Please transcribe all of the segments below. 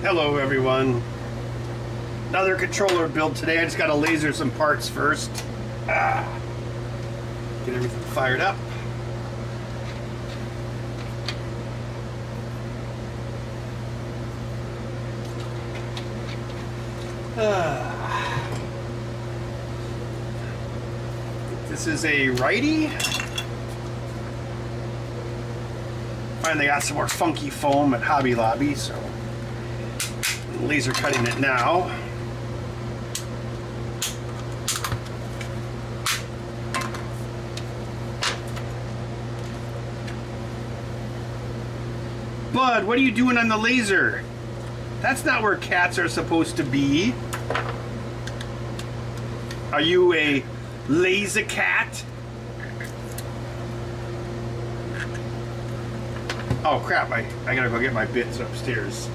Hello everyone. Another controller build today. I just got to laser some parts first. Get everything fired up. This is a righty. Finally got some more funky foam at Hobby Lobby, so I'm laser cutting it now. Bud, what are you doing on the laser? That's not where cats are supposed to be. Are you a laser cat? Oh crap, I gotta go get my bits upstairs.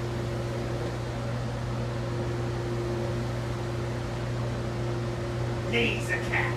Laser cat.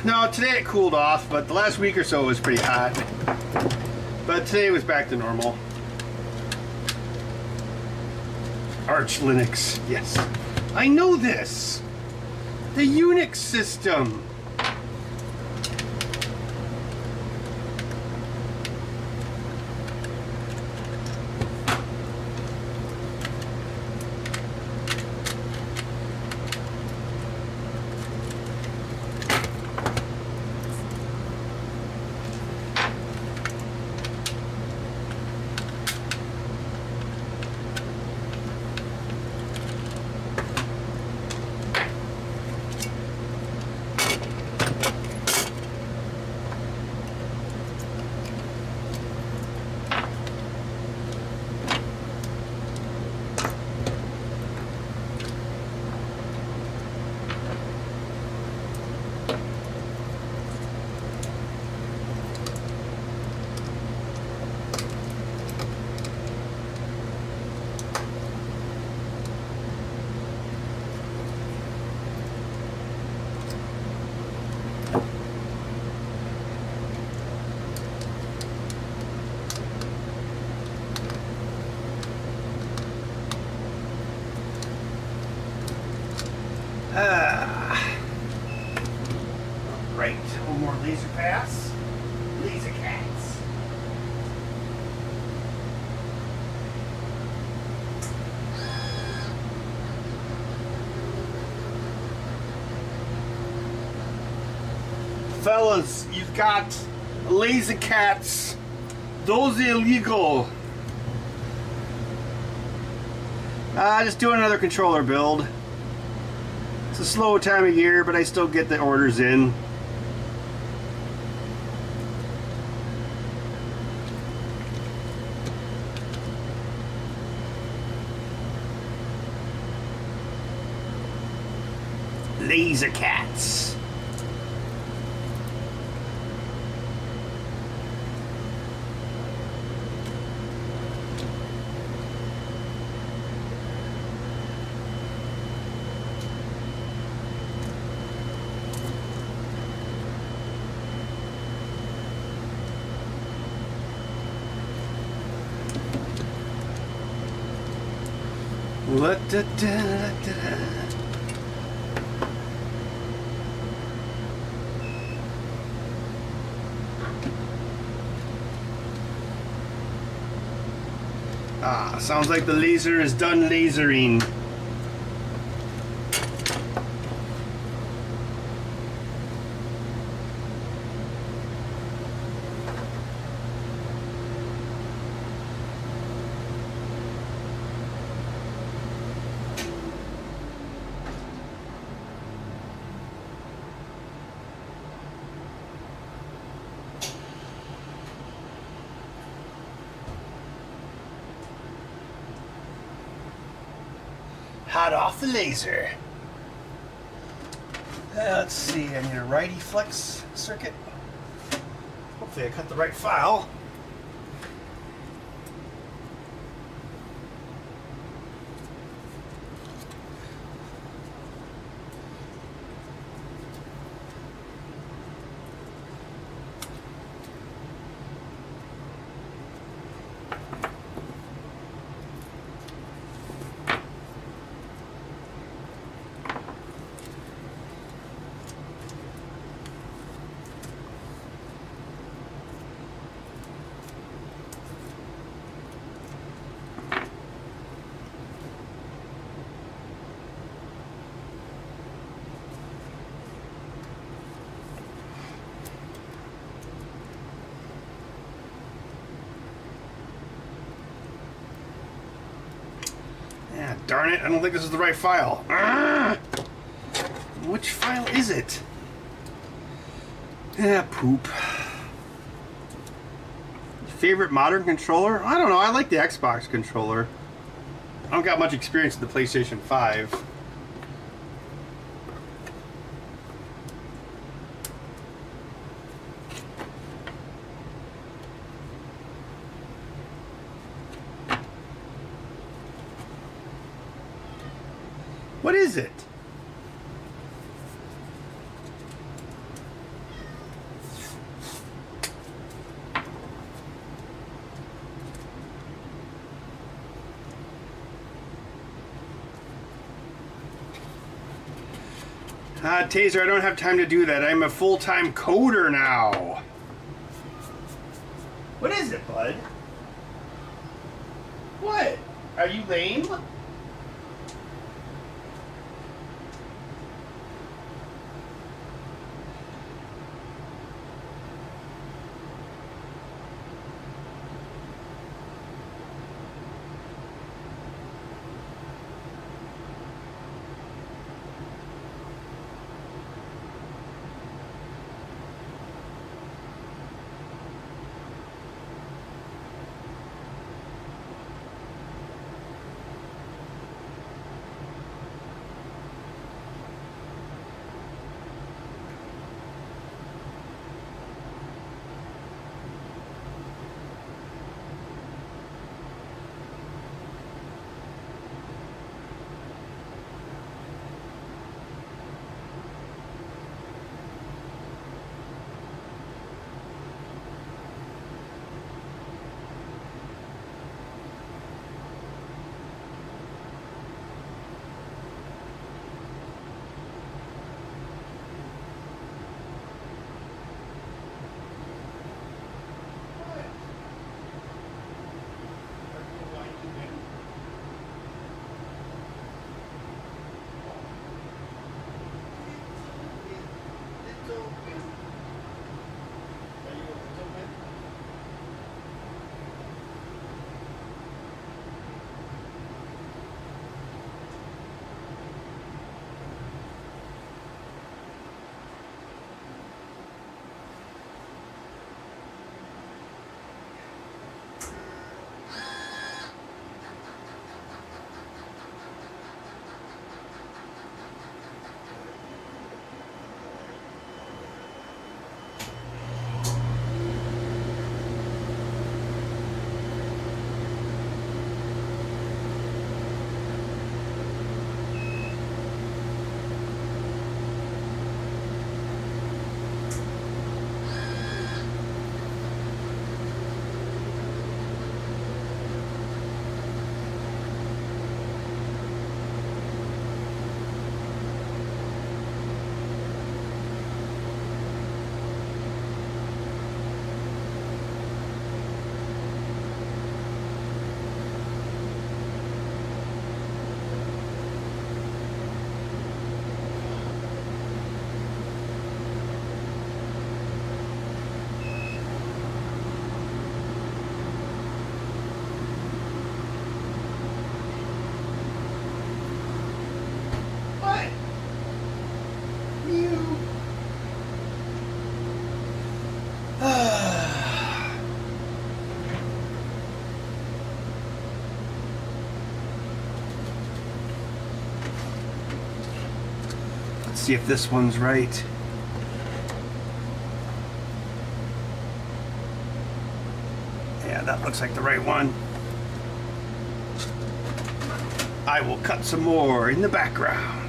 No, today it cooled off, but the last week or so was pretty hot. But today was back to normal. Arch Linux, yes. I know this! The Unix system! Right, one more laser pass. Laser cats. fellas, you've got laser cats. Those are illegal. Just doing another controller build. It's a slow time of year, but I still get the orders in. Laser cats. Sounds like the laser is done lasering. Hot off the laser. Let's see, I need a righty flex circuit. Hopefully I cut the right file. Yeah, darn it, I don't think this is the right file. Which file is it? Yeah, poop. Favorite modern controller? I don't know, I like the Xbox controller. I don't got much experience with the PlayStation 5. What is it? Taser, I don't have time to do that. I'm a full-time coder now. What is it, bud? What? Are you lame? see if this one's right. Yeah, that looks like the right one. I will cut some more in the background.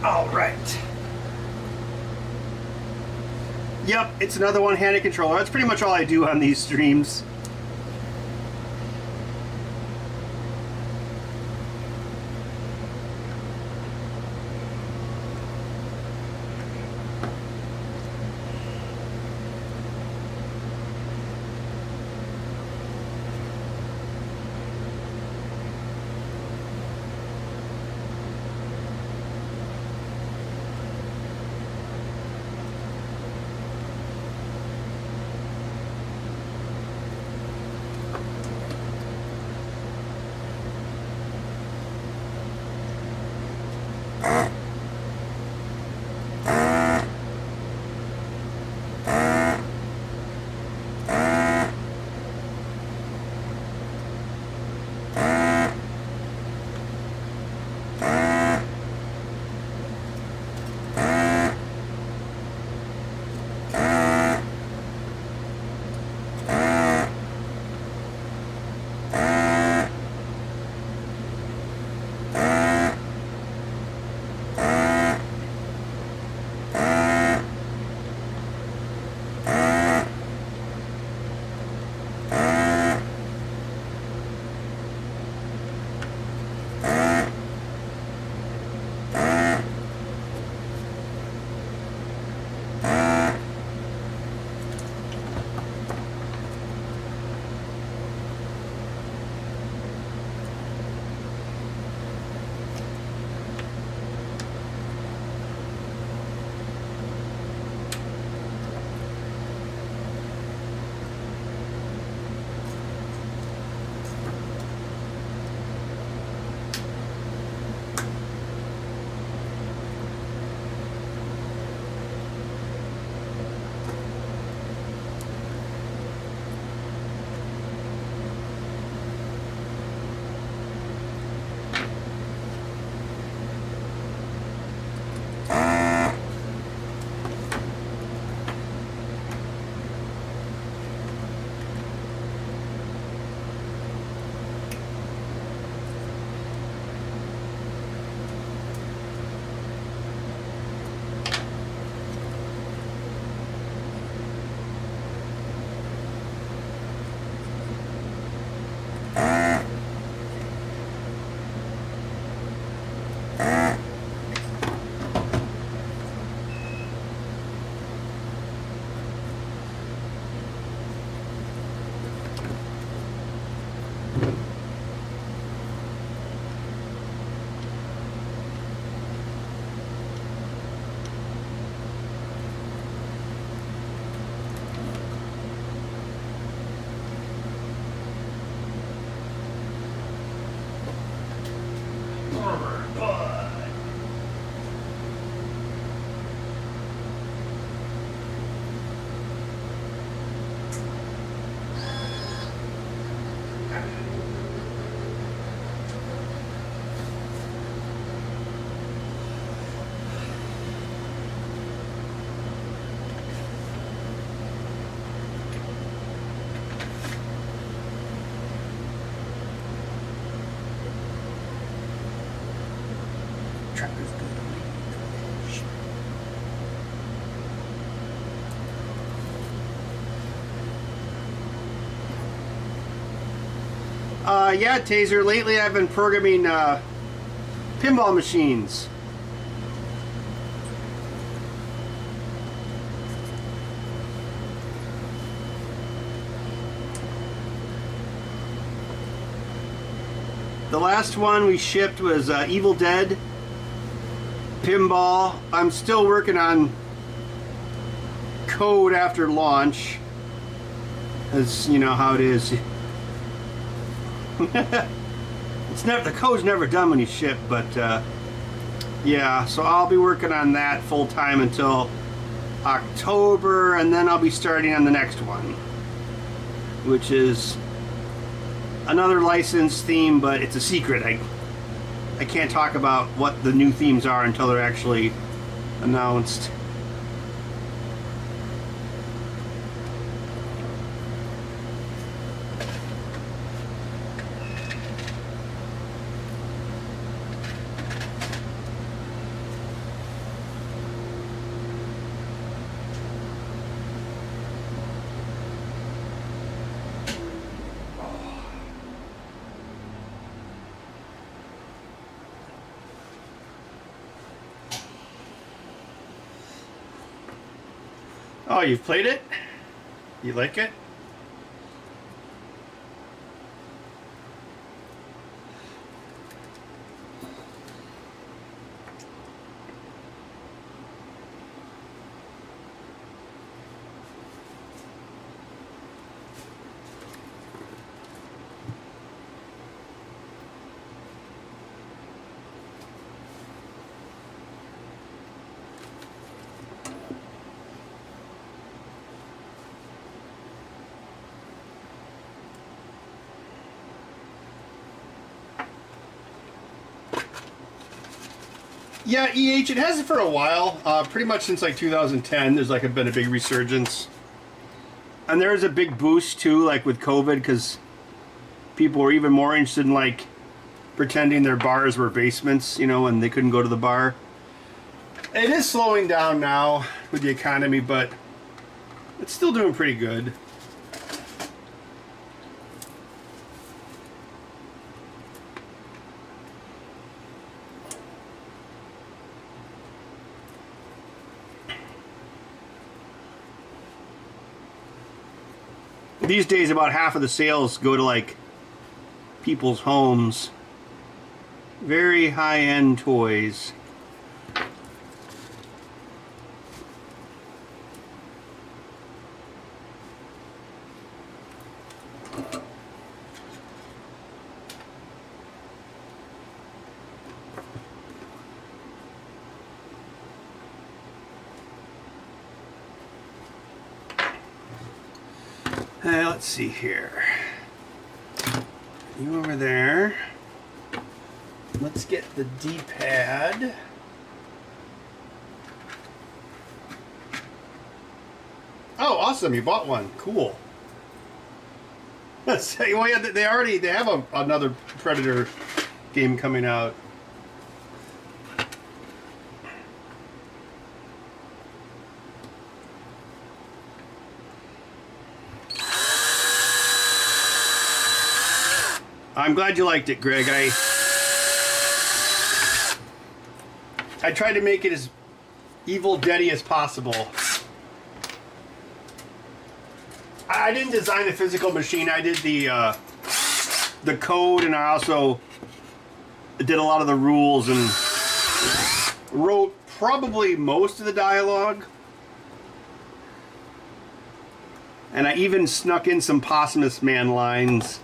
All right. Yep, it's another one-handed controller. That's pretty much all I do on these streams. Yeah, Taser. Lately I've been programming pinball machines. The last one we shipped was Evil Dead Pinball. I'm still working on code after launch, as you know how it is. It's never, the code's never done when you ship, but yeah, so I'll be working on that full time until October, and then I'll be starting on the next one, which is another licensed theme, but it's a secret. I can't talk about what the new themes are until they're actually announced. Oh, you've played it? You like it? Yeah, EH, it has it for a while. Pretty much since like 2010, there's like been a big resurgence. And there is a big boost too, like with COVID, because people were even more interested in like pretending their bars were basements, you know, and they couldn't go to the bar. It is slowing down now with the economy, but it's still doing pretty good. These days, about half of the sales go to like people's homes. Very high-end toys. Let's see here. You over there. Let's get the D-pad. Oh, awesome! You bought one. Cool. Let's say, well, yeah, they have another Predator game coming out. I'm glad you liked it, Greg. I tried to make it as Evil Dead-y as possible. I didn't design the physical machine. I did the code, and I also did a lot of the rules and wrote probably most of the dialogue. And I even snuck in some Possumus Man lines.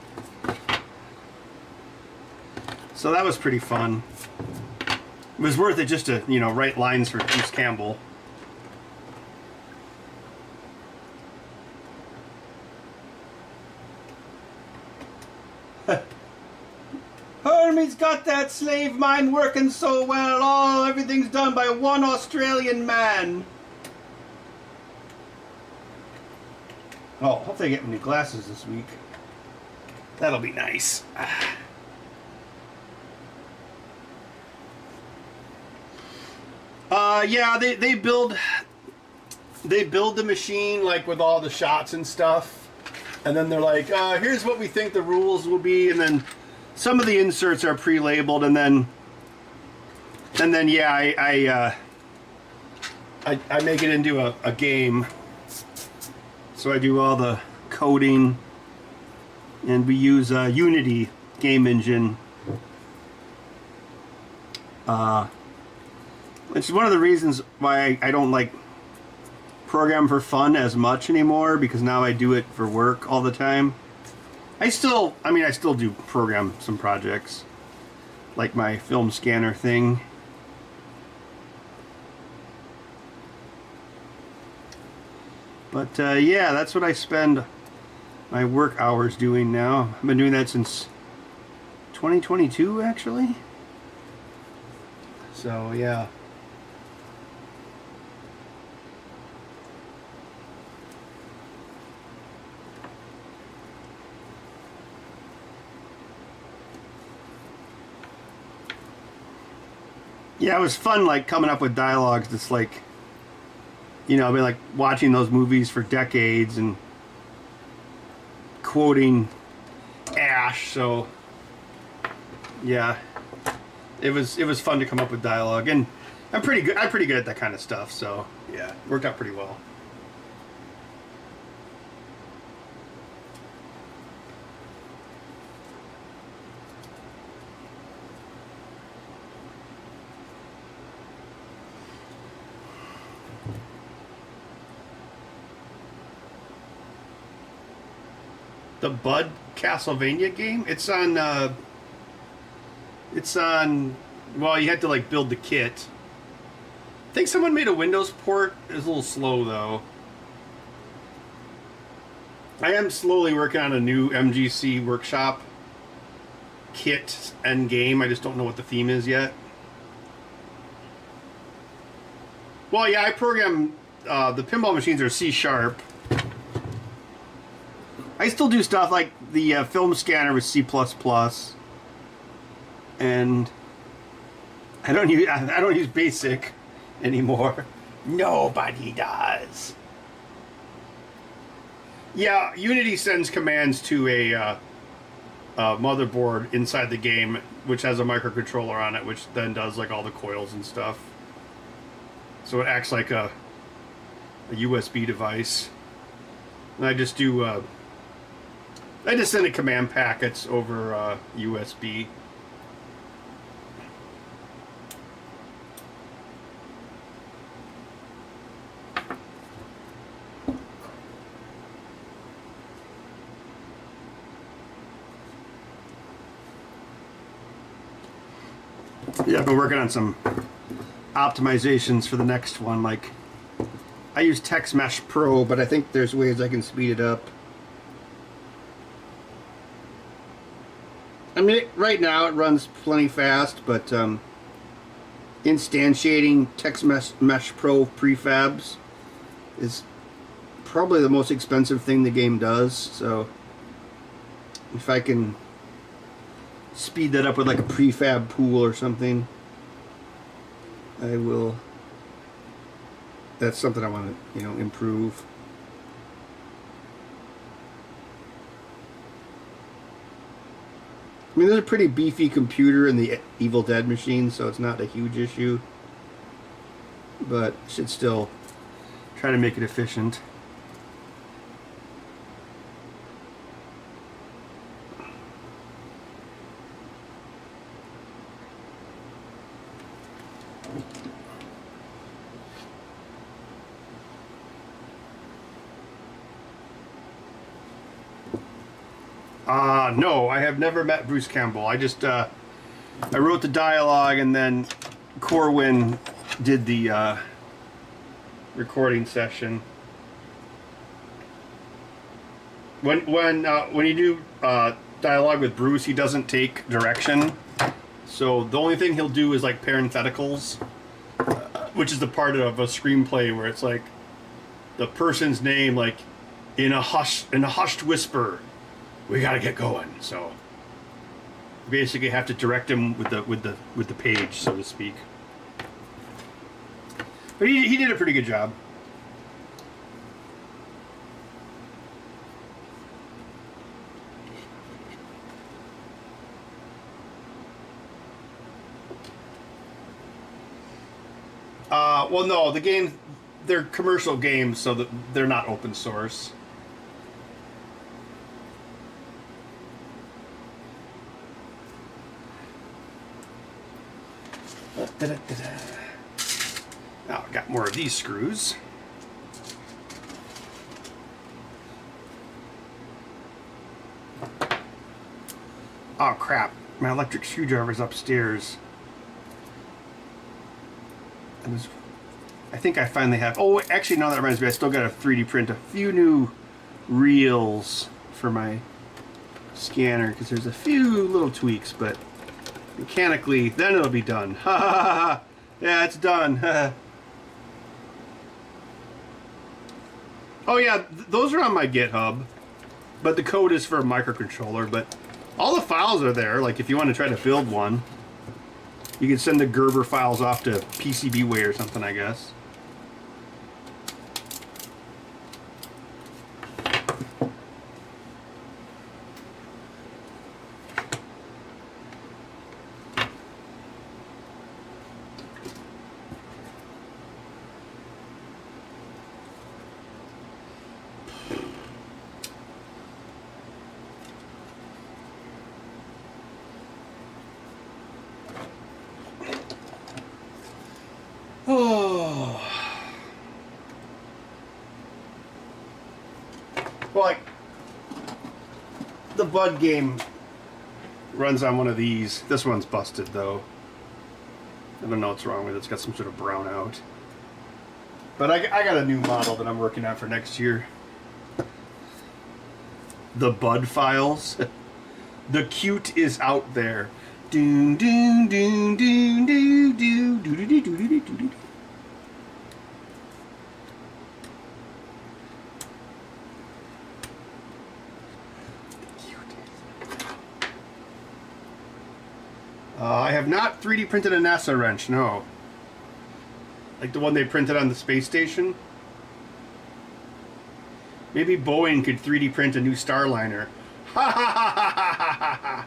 So that was pretty fun. It was worth it just to, you know, write lines for Campbell. Hermie's got that slave mine working so well. Oh, everything's done by one Australian man. Oh, hope they get me new glasses this week. That'll be nice. Yeah, they build the machine like with all the shots and stuff. And then they're like, here's what we think the rules will be, and then some of the inserts are pre-labeled, and then yeah, I make it into a game. So I do all the coding, and we use Unity game engine. It's one of the reasons why I don't like program for fun as much anymore, because now I do it for work all the time. I still do program some projects, like my film scanner thing. But yeah, that's what I spend my work hours doing now. I've been doing that since 2022, actually. So yeah. Yeah, it was fun, like, coming up with dialogues that's like, you know, I've been like watching those movies for decades and quoting Ash, so yeah, it was fun to come up with dialogue, and I'm pretty good at that kind of stuff, so yeah, it worked out pretty well. The Bud Castlevania game? It's on, well, you had to, like, build the kit. I think someone made a Windows port. It was a little slow, though. I am slowly working on a new MGC Workshop kit end game. I just don't know what the theme is yet. Well, yeah, I program, the pinball machines are C#. I still do stuff like the film scanner with C++, and I don't use BASIC anymore. Nobody does. Yeah, Unity sends commands to a motherboard inside the game, which has a microcontroller on it, which then does like all the coils and stuff. So it acts like a USB device, and I just do. I just send the command packets over USB. Yeah, I've been working on some optimizations for the next one. Like, I use Text Mesh Pro, but I think there's ways I can speed it up. I mean, right now it runs plenty fast, but instantiating Text Mesh Pro prefabs is probably the most expensive thing the game does. So if I can speed that up with like a prefab pool or something, I will. That's something I want to, you know, improve. I mean, there's a pretty beefy computer in the Evil Dead machine, so it's not a huge issue. But should still try to make it efficient. No, I have never met Bruce Campbell. I just, I wrote the dialogue, and then Corwin did the recording session. When you do dialogue with Bruce, he doesn't take direction. So the only thing he'll do is like parentheticals, which is the part of a screenplay where it's like the person's name, like in a hushed whisper. We gotta get going. So you basically have to direct him with the page, so to speak. But he did a pretty good job. Well, no, the games, they're commercial games, so that they're not open source. Now, I got more of these screws. Oh, crap. My electric screwdriver's upstairs. I think I finally have... Oh, actually, now that reminds me, I still got to 3D print a few new reels for my scanner, because there's a few little tweaks, but mechanically, then it'll be done. Ha ha ha ha! Yeah, it's done. Oh yeah, those are on my GitHub, but the code is for a microcontroller, but all the files are there. Like, if you want to try to build one, you can send the Gerber files off to PCBWay or something, I guess. Oh. Well, like, the Bud game runs on one of these. This one's busted, though. I don't know what's wrong with it. It's got some sort of brownout. But I got a new model that I'm working on for next year. The Bud files. The cute is out there. Doon doon doon doon doo doo doo doo doo doo doo doo. I have not 3D printed a NASA wrench, no. Like the one they printed on the space station. Maybe Boeing could 3D print a new Starliner. Ha ha ha ha ha ha ha!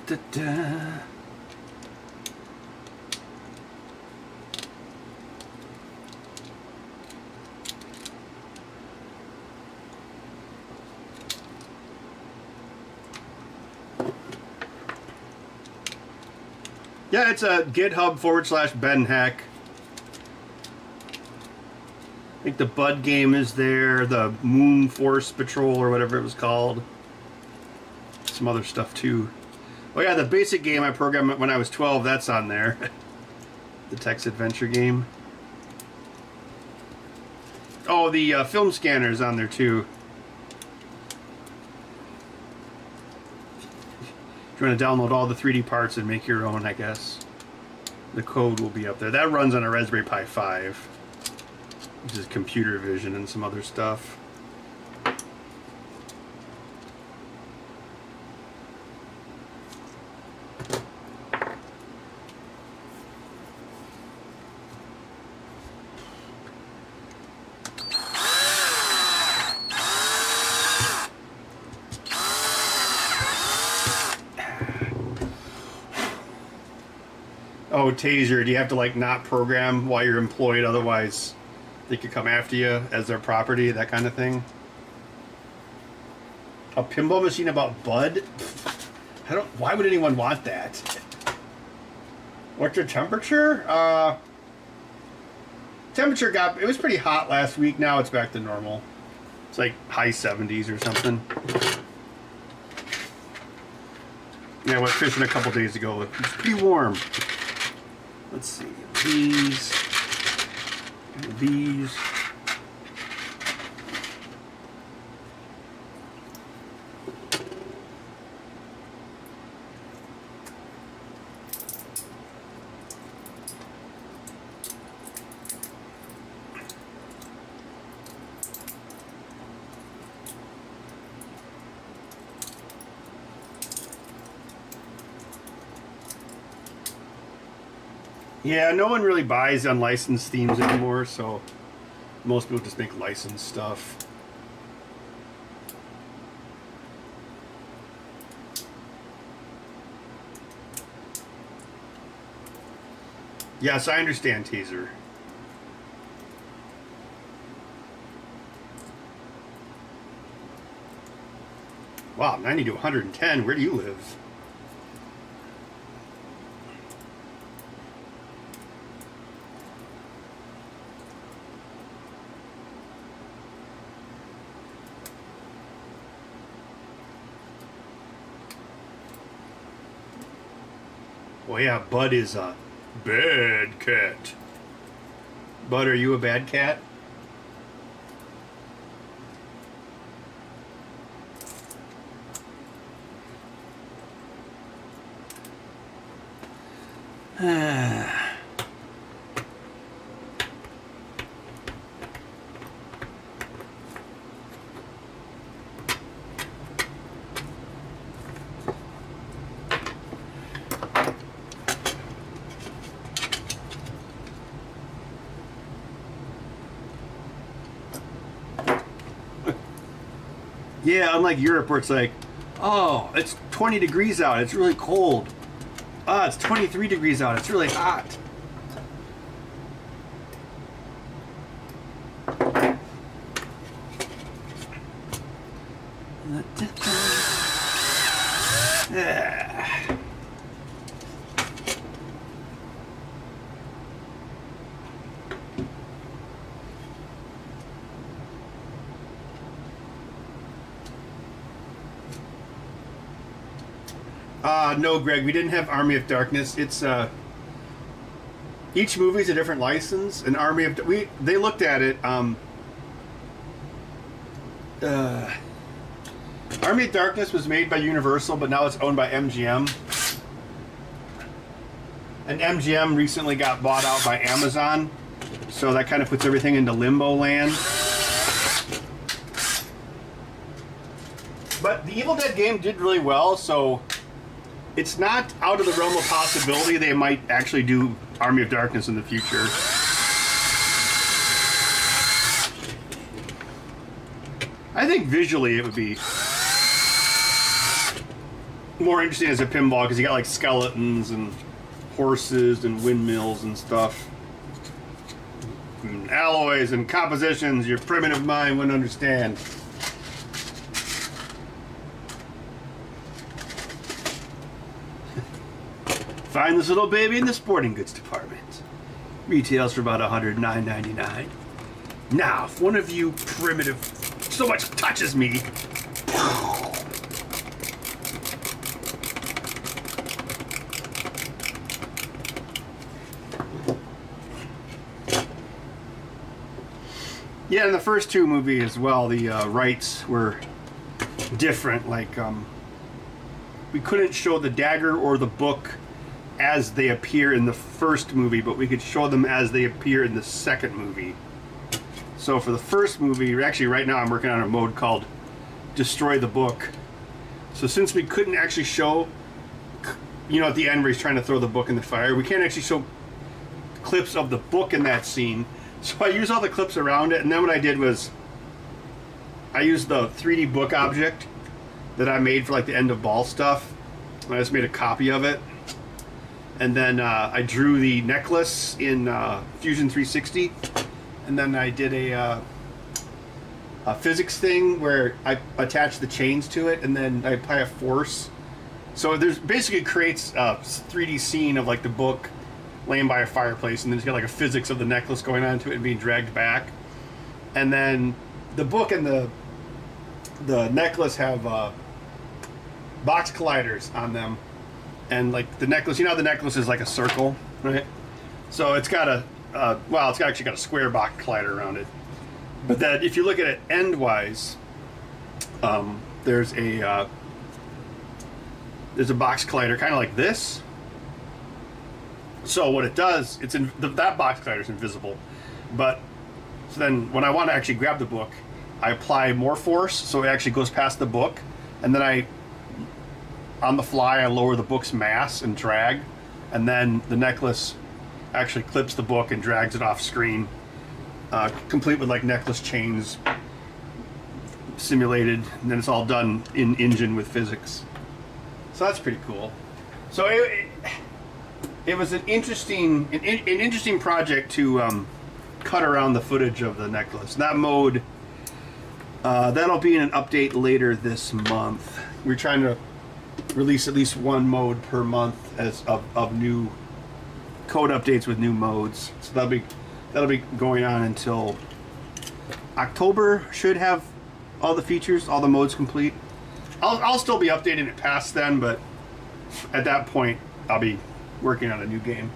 Da, da. Yeah, it's a GitHub/BenHack. I think the Bud game is there, the Moon Force Patrol or whatever it was called. Some other stuff too. Oh yeah, the basic game I programmed when I was 12, that's on there. The text adventure game. Oh, the film scanner is on there too. If you want to download all the 3D parts and make your own, I guess, the code will be up there. That runs on a Raspberry Pi 5, which is computer vision and some other stuff. Oh, Taser, do you have to like not program while you're employed, otherwise they could come after you as their property, that kind of thing? A pinball machine about Bud? Why would anyone want that? What's your temperature? Temperature it was pretty hot last week, now it's back to normal. It's like high 70s or something. Yeah, I went fishing a couple days ago. It was pretty warm. Let's see, these. Yeah, no one really buys unlicensed themes anymore, so most people just make licensed stuff. Yes, I understand, Teaser. Wow, 90 to 110. Where do you live? Well, yeah, Bud is a bad cat. Bud, are you a bad cat? Yeah, unlike Europe where it's like, oh, it's 20 degrees out, it's really cold. Ah, it's 23 degrees out, it's really hot. No, Greg, we didn't have Army of Darkness. It's each movie's a different license. And Army of they looked at it. Army of Darkness was made by Universal, but now it's owned by MGM. And MGM recently got bought out by Amazon, so that kind of puts everything into limbo land. But the Evil Dead game did really well, so it's not out of the realm of possibility they might actually do Army of Darkness in the future. I think visually it would be more interesting as a pinball because you got like skeletons and horses and windmills and stuff. And alloys and compositions your primitive mind wouldn't understand. Find this little baby in the sporting goods department. Retails for about $109.99. Now, if one of you primitive so much touches me, yeah, in the first two movies as well, the rights were different. Like, we couldn't show the dagger or the book as they appear in the first movie, but we could show them as they appear in the second movie. So for the first movie, actually right now I'm working on a mode called Destroy the Book. So since we couldn't actually show, you know, at the end where he's trying to throw the book in the fire, we can't actually show clips of the book in that scene. So I used all the clips around it, and then what I did was I used the 3D book object that I made for like the end of ball stuff, and I just made a copy of it. And then I drew the necklace in Fusion 360, and then I did a physics thing where I attach the chains to it, and then I apply a force. So there's basically creates a 3D scene of like the book laying by a fireplace, and then it's got like a physics of the necklace going on to it and being dragged back. And then the book and the necklace have box colliders on them. And like the necklace, you know, the necklace is like a circle, right? So it's got a, well, it's actually got a square box collider around it. But that, if you look at it endwise, there's a box collider kind of like this. So what it does, it's in that box collider is invisible. But so then when I want to actually grab the book, I apply more force, so it actually goes past the book, and then on the fly, I lower the book's mass and drag, and then the necklace actually clips the book and drags it off screen, complete with like necklace chains simulated, and then it's all done in engine with physics. So that's pretty cool. So it was an interesting project to cut around the footage of the necklace. That mode, that'll be in an update later this month. We're trying to release at least one mode per month as of new code updates with new modes. So that'll be going on until October. Should have all the features, all the modes complete. I'll still be updating it past then, but at that point I'll be working on a new game.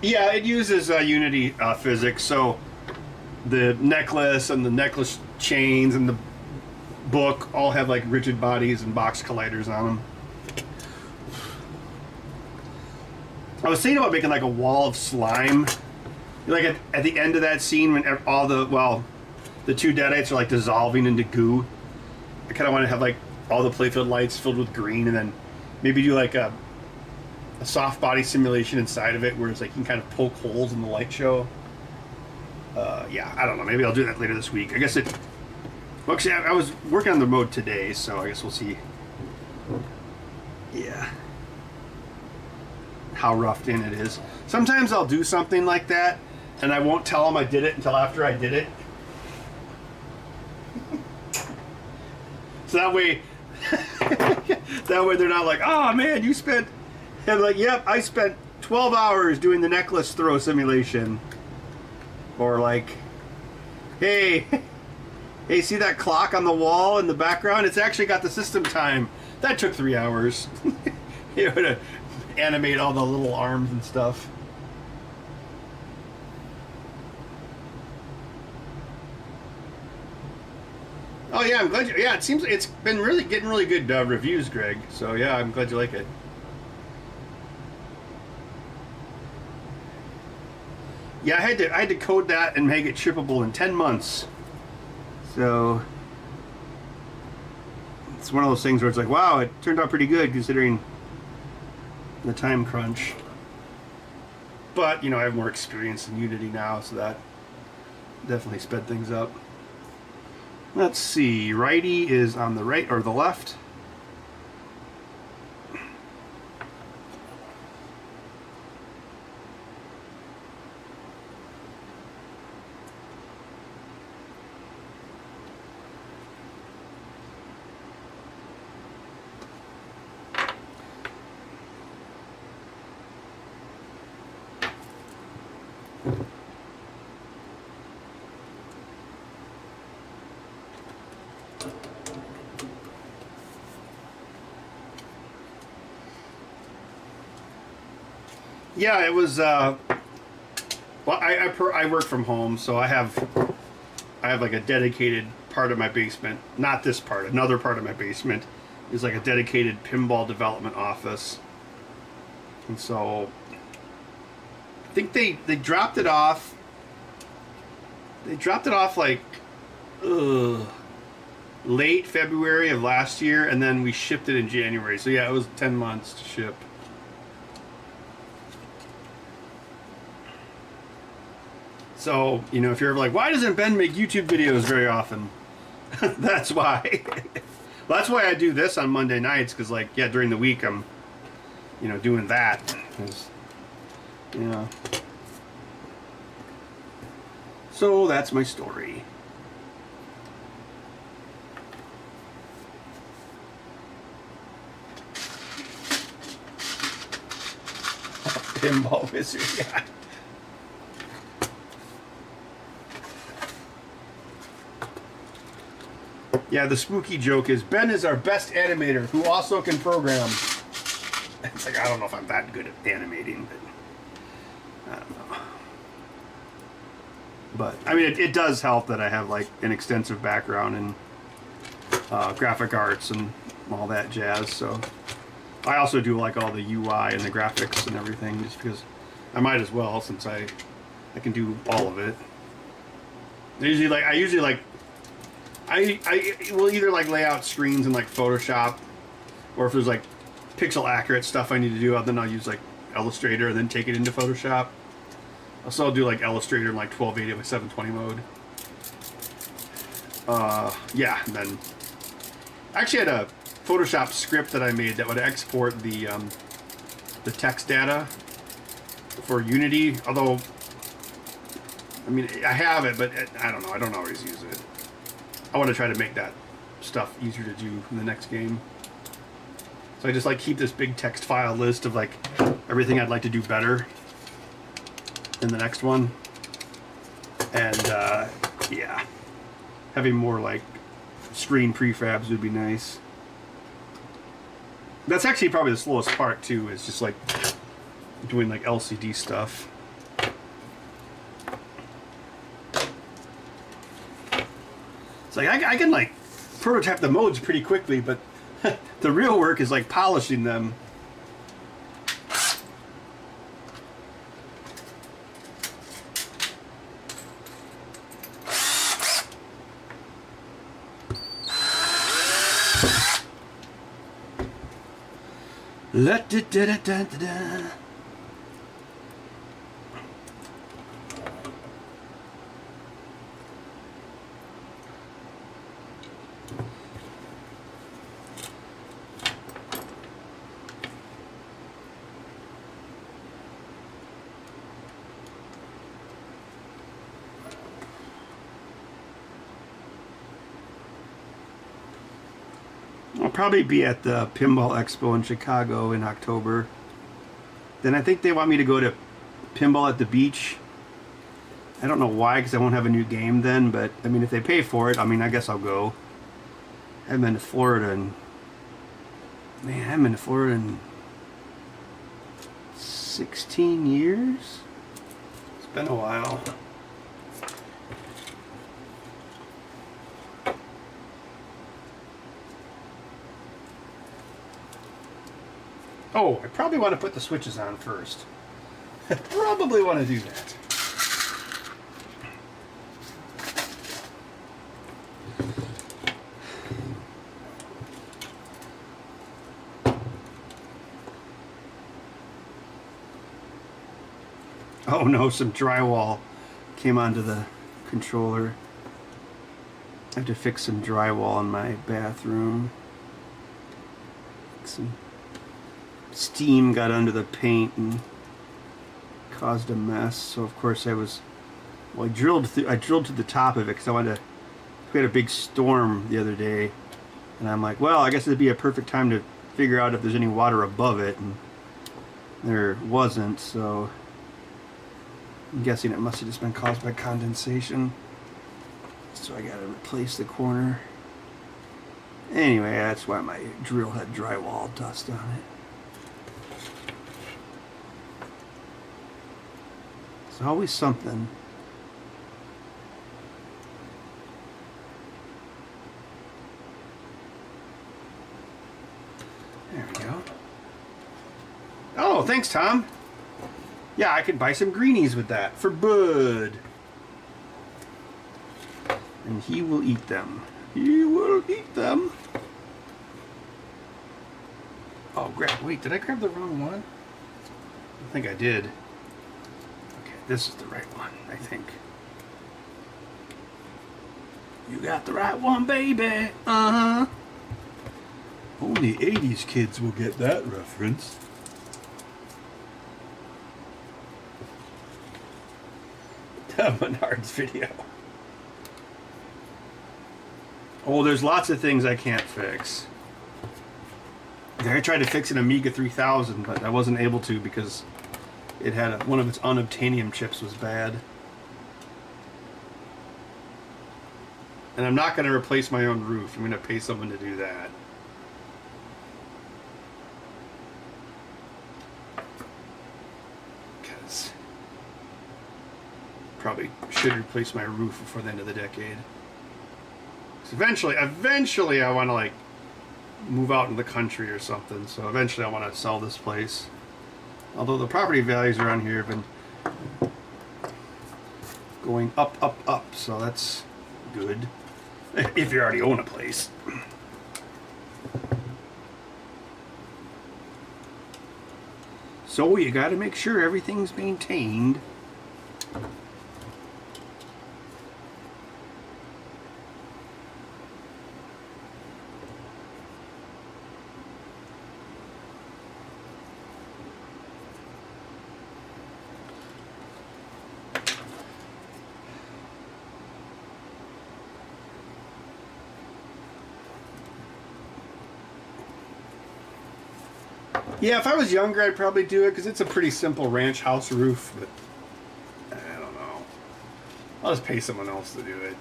Yeah, it uses Unity physics, so the necklace and the necklace chains and the book all have like rigid bodies and box colliders on them. I was thinking about making like a wall of slime, like at the end of that scene when all the two deadites are like dissolving into goo. I kind of want to have like all the playfield lights filled with green, and then maybe do like a soft body simulation inside of it where it's like you can kind of poke holes in the light show. Yeah, I don't know. Maybe I'll do that later this week. I guess it. Well, actually, I was working on the mode today, so I guess we'll see. Yeah. How roughed in it is. Sometimes I'll do something like that, and I won't tell them I did it until after I did it. So that way, they're not like, oh man, you spent. And I'm like, yep, I spent 12 hours doing the necklace throw simulation. Or like, hey, see that clock on the wall in the background? It's actually got the system time. That took 3 hours. You know, to animate all the little arms and stuff. Oh yeah, I'm glad you. Yeah, it seems it's been getting really good reviews, Greg. So yeah, I'm glad you like it. Yeah, I had to code that and make it shippable in 10 months. So it's one of those things where it's like, wow, it turned out pretty good considering the time crunch. But, you know, I have more experience in Unity now, so that definitely sped things up. Let's see, righty is on the right or the left. Yeah, it was. Well, I work from home, so I have like a dedicated part of my basement. Not this part. Another part of my basement is like a dedicated pinball development office. And so I think they dropped it off. They dropped it off like late February of last year, and then we shipped it in January. So yeah, it was 10 months to ship. So, you know, if you're ever like, why doesn't Ben make YouTube videos very often? That's why. Well, that's why I do this on Monday nights, because, like, yeah, during the week I'm, you know, doing that. You know. So that's my story. Pinball wizard, yeah. Yeah, the spooky joke is Ben is our best animator who also can program. It's like, I don't know if I'm that good at animating, but I don't know. But, I mean, it does help that I have, like, an extensive background in graphic arts and all that jazz, so I also do, like, all the UI and the graphics and everything, just because I might as well, since I can do all of it. I will either like lay out screens in like Photoshop Or if there's like pixel accurate stuff I need to do, then I'll use like Illustrator and then take it into Photoshop. So I'll do like Illustrator in like 1280 with 720 mode. Yeah, and then I actually had a Photoshop script that I made that would export the text data for Unity. Although, I mean, I have it, but I don't know. I don't always use it. I want to try to make that stuff easier to do in the next game. So I just like keep this big text file list of like everything I'd like to do better in the next one. And yeah, having more like screen prefabs would be nice. That's actually probably the slowest part too, is just like doing like LCD stuff. It's like I can like prototype the modes pretty quickly, but the real work is like polishing them. La da da da da da da. I'll probably be at the Pinball Expo in Chicago in October. Then I think they want me to go to Pinball at the Beach. I don't know why, because I won't have a new game then, but I mean, if they pay for it, I mean, I guess I'll go. I haven't been to Florida in... Man, I haven't been to Florida in 16 years? It's been a while. Oh, I probably want to put the switches on first. I probably want to do that. Oh no, some drywall came onto the controller. I have to fix some drywall in my bathroom. Some steam got under the paint and caused a mess. So of course I drilled to the top of it because I wanted to. We had a big storm the other day, and I'm like, well, I guess it'd be a perfect time to figure out if there's any water above it, and there wasn't. So I'm guessing it must have just been caused by condensation. So I gotta replace the corner. Anyway, that's why my drill had drywall dust on it. There's always something. There we go. Oh, thanks, Tom. Yeah, I could buy some greenies with that for Bud. And he will eat them. He will eat them. Oh, wait, did I grab the wrong one? I think I did. Okay, this is the right one, I think. You got the right one, baby. Uh-huh. Only 80s kids will get that reference. Menard's video. Oh, there's lots of things I can't fix. I tried to fix an Amiga 3000, but I wasn't able to because it had one of its unobtainium chips was bad. And I'm not going to replace my own roof. I'm going to pay someone to do that. Because probably should replace my roof before the end of the decade. Eventually I want to like move out in the country or something. So eventually I want to sell this place. Although the property values around here have been going up, up, up. So that's good. If you already own a place. So you got to make sure everything's maintained. Yeah, if I was younger, I'd probably do it because it's a pretty simple ranch house roof, but I don't know. I'll just pay someone else to do it.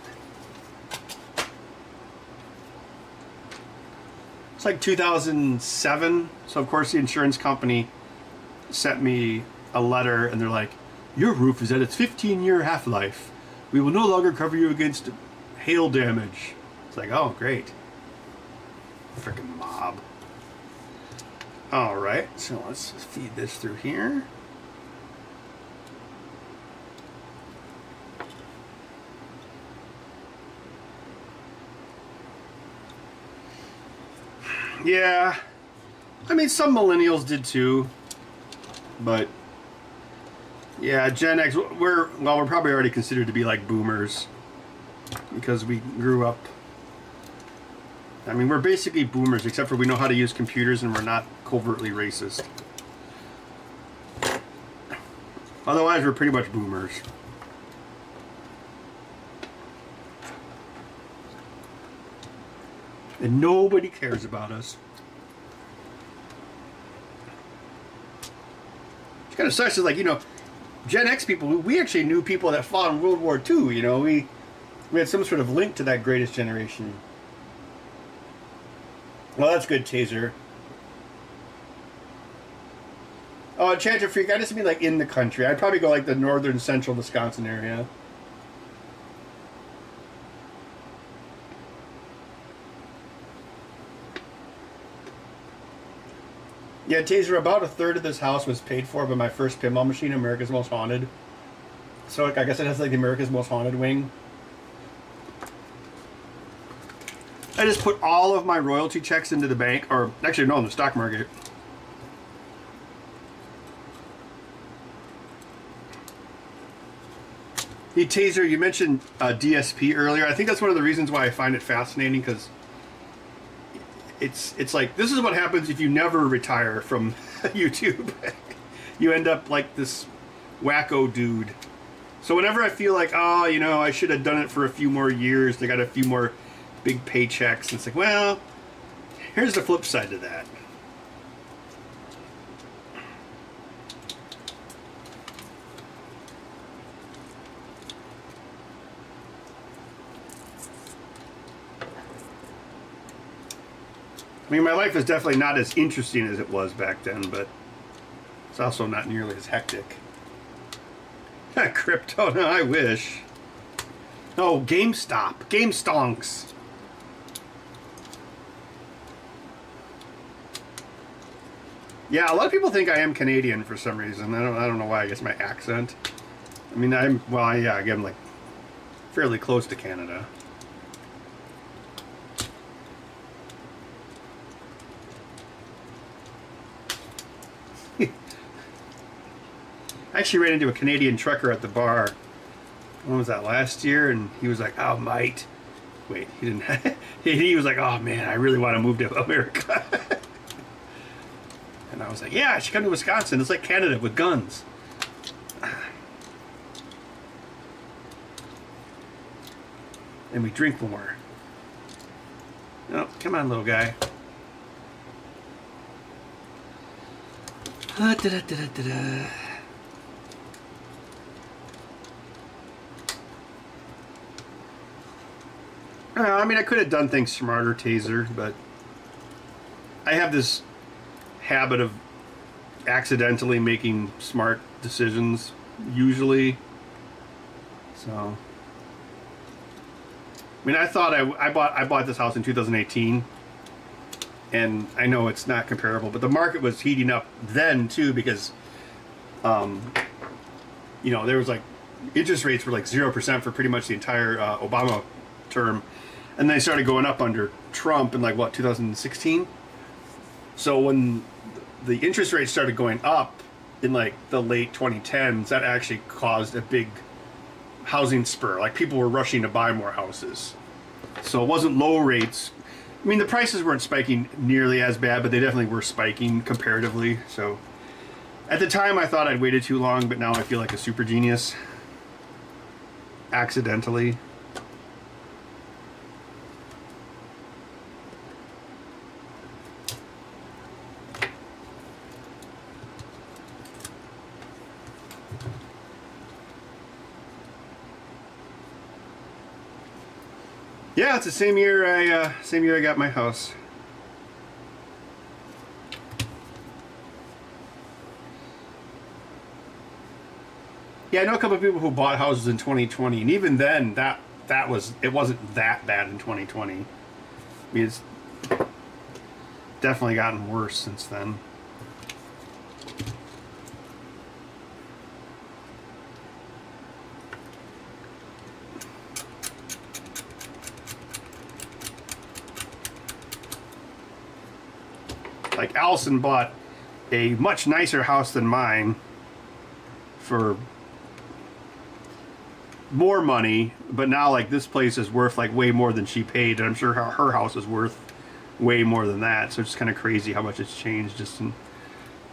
It's like 2007, so of course the insurance company sent me a letter and they're like, your roof is at its 15-year half-life. We will no longer cover you against hail damage. It's like, oh, great. Freaking mob. Alright, so let's feed this through here. Yeah, I mean, some millennials did too, but yeah, Gen X, we're probably already considered to be like boomers because we grew up. I mean, we're basically boomers, except for we know how to use computers and we're not covertly racist. Otherwise, we're pretty much boomers. And nobody cares about us. It's kind of sucks. It's like, you know, Gen X people, we actually knew people that fought in World War II, you know. We had some sort of link to that greatest generation. Well, that's good, Taser. Oh, Enchanter Freak, I just mean like in the country. I'd probably go like the northern central Wisconsin area. Yeah, Taser, about a third of this house was paid for by my first pinball machine, America's Most Haunted. So I guess it has like the America's Most Haunted wing. I just put all of my royalty checks into the bank, or actually no, in the stock market. Hey Taser, you mentioned DSP earlier. I think that's one of the reasons why I find it fascinating, because it's like, this is what happens if you never retire from YouTube. You end up like this wacko dude. So whenever I feel like, oh, you know, I should have done it for a few more years, they got a few more big paychecks, and it's like, well, here's the flip side to that. I mean, my life is definitely not as interesting as it was back then, but it's also not nearly as hectic. Crypto, no, I wish. No, GameStop. Game stonks. Yeah, a lot of people think I am Canadian for some reason. I don't know why. I guess my accent. I mean, again, I'm like fairly close to Canada. I actually ran into a Canadian trucker at the bar. When was that, last year? And he was like, oh, mate. Wait, he didn't. He was like, oh, man, I really want to move to America. And I was like, yeah, I should come to Wisconsin. It's like Canada with guns. And we drink more. Oh, come on, little guy. I mean, I could have done things smarter, Taser, but I have this habit of accidentally making smart decisions, usually. So, I mean, I thought I bought this house in 2018, and I know it's not comparable, but the market was heating up then too, because, you know, there was like interest rates were like 0% for pretty much the entire Obama term. And then they started going up under Trump in like, what, 2016? So when the interest rates started going up, in like the late 2010s, that actually caused a big housing spur. Like people were rushing to buy more houses. So it wasn't low rates. I mean, the prices weren't spiking nearly as bad, but they definitely were spiking comparatively. So at the time, I thought I'd waited too long, but now I feel like a super genius. Accidentally. Yeah, it's the same year I got my house. Yeah, I know a couple of people who bought houses in 2020, and even then, it wasn't that bad in 2020. I mean, it's definitely gotten worse since then. Like Allison bought a much nicer house than mine for more money, but now like this place is worth like way more than she paid, and I'm sure her house is worth way more than that. So it's kind of crazy how much it's changed just in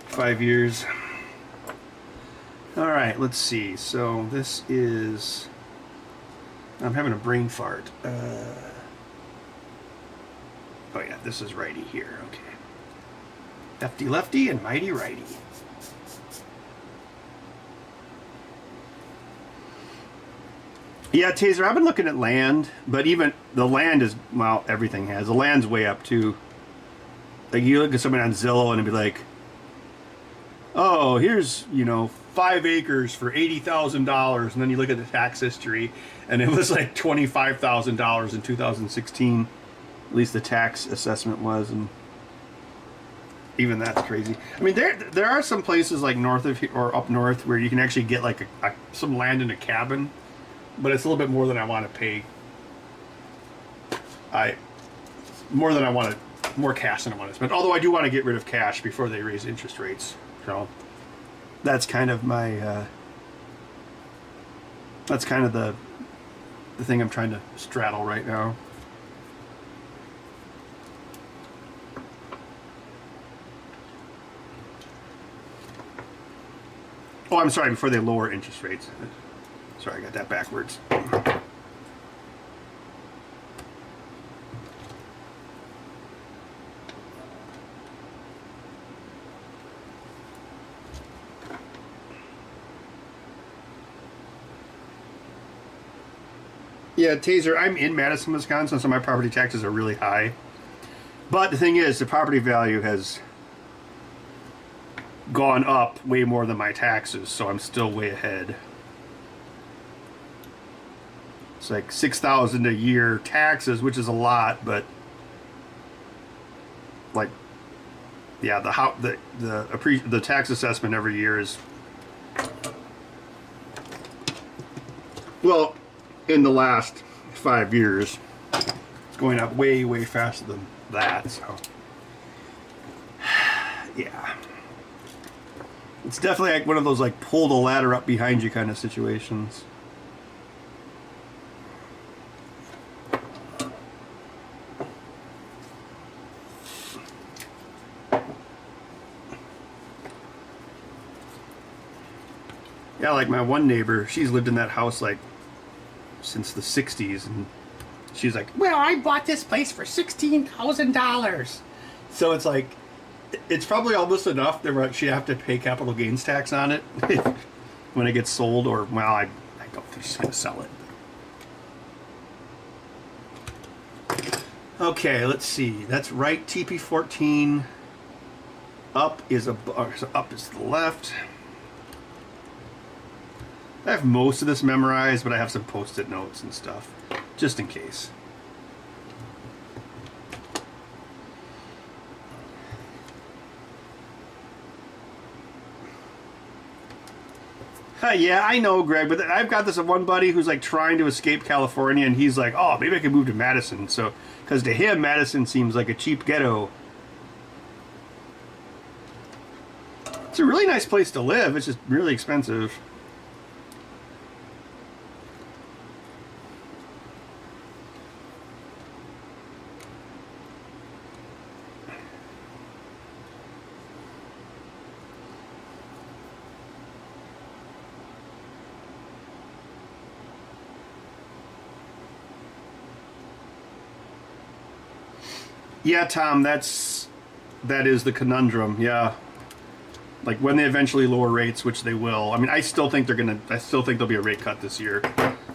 5 years. All right, let's see. So this is, I'm having a brain fart. Oh yeah, this is righty here. Okay. Lefty lefty and mighty righty. Yeah, Taser, I've been looking at land, but even the land is, well, everything has. The land's way up too. Like you look at somebody on Zillow and it'd be like, oh, here's, 5 acres for $80,000, and then you look at the tax history and it was like $25,000 in 2016. At least the tax assessment was, and even that's crazy. I mean, there are some places like north of here, or up north, where you can actually get like some land in a cabin, but it's a little bit more than I want to pay. More cash than I want to spend. Although I do want to get rid of cash before they raise interest rates. So that's kind of my that's kind of the thing I'm trying to straddle right now. Oh, I'm sorry, before they lower interest rates. Sorry, I got that backwards. Yeah, Taser, I'm in Madison, Wisconsin, so my property taxes are really high. But the thing is, the property value has gone up way more than my taxes, so I'm still way ahead. It's like $6,000 a year taxes, which is a lot, but like, yeah, the tax assessment every year is, well, in the last 5 years, it's going up way, way faster than that. So, yeah. It's definitely like one of those like pull the ladder up behind you kind of situations. Yeah, like my one neighbor, she's lived in that house like since the 60s, and she's like, well, I bought this place for $16,000. So it's like, it's probably almost enough that she'd have to pay capital gains tax on it when it gets sold, or, well, I don't think she's going to sell it. Okay, let's see. That's right, TP14. Up is to the left. I have most of this memorized, but I have some post-it notes and stuff, just in case. Yeah, I know, Greg, but I've got this one buddy who's like trying to escape California, and he's like, oh, maybe I could move to Madison. So, because to him, Madison seems like a cheap ghetto. It's a really nice place to live. It's just really expensive. Yeah, Tom, that is the conundrum. Yeah, like when they eventually lower rates, which they will. I mean, I still think there'll be a rate cut this year.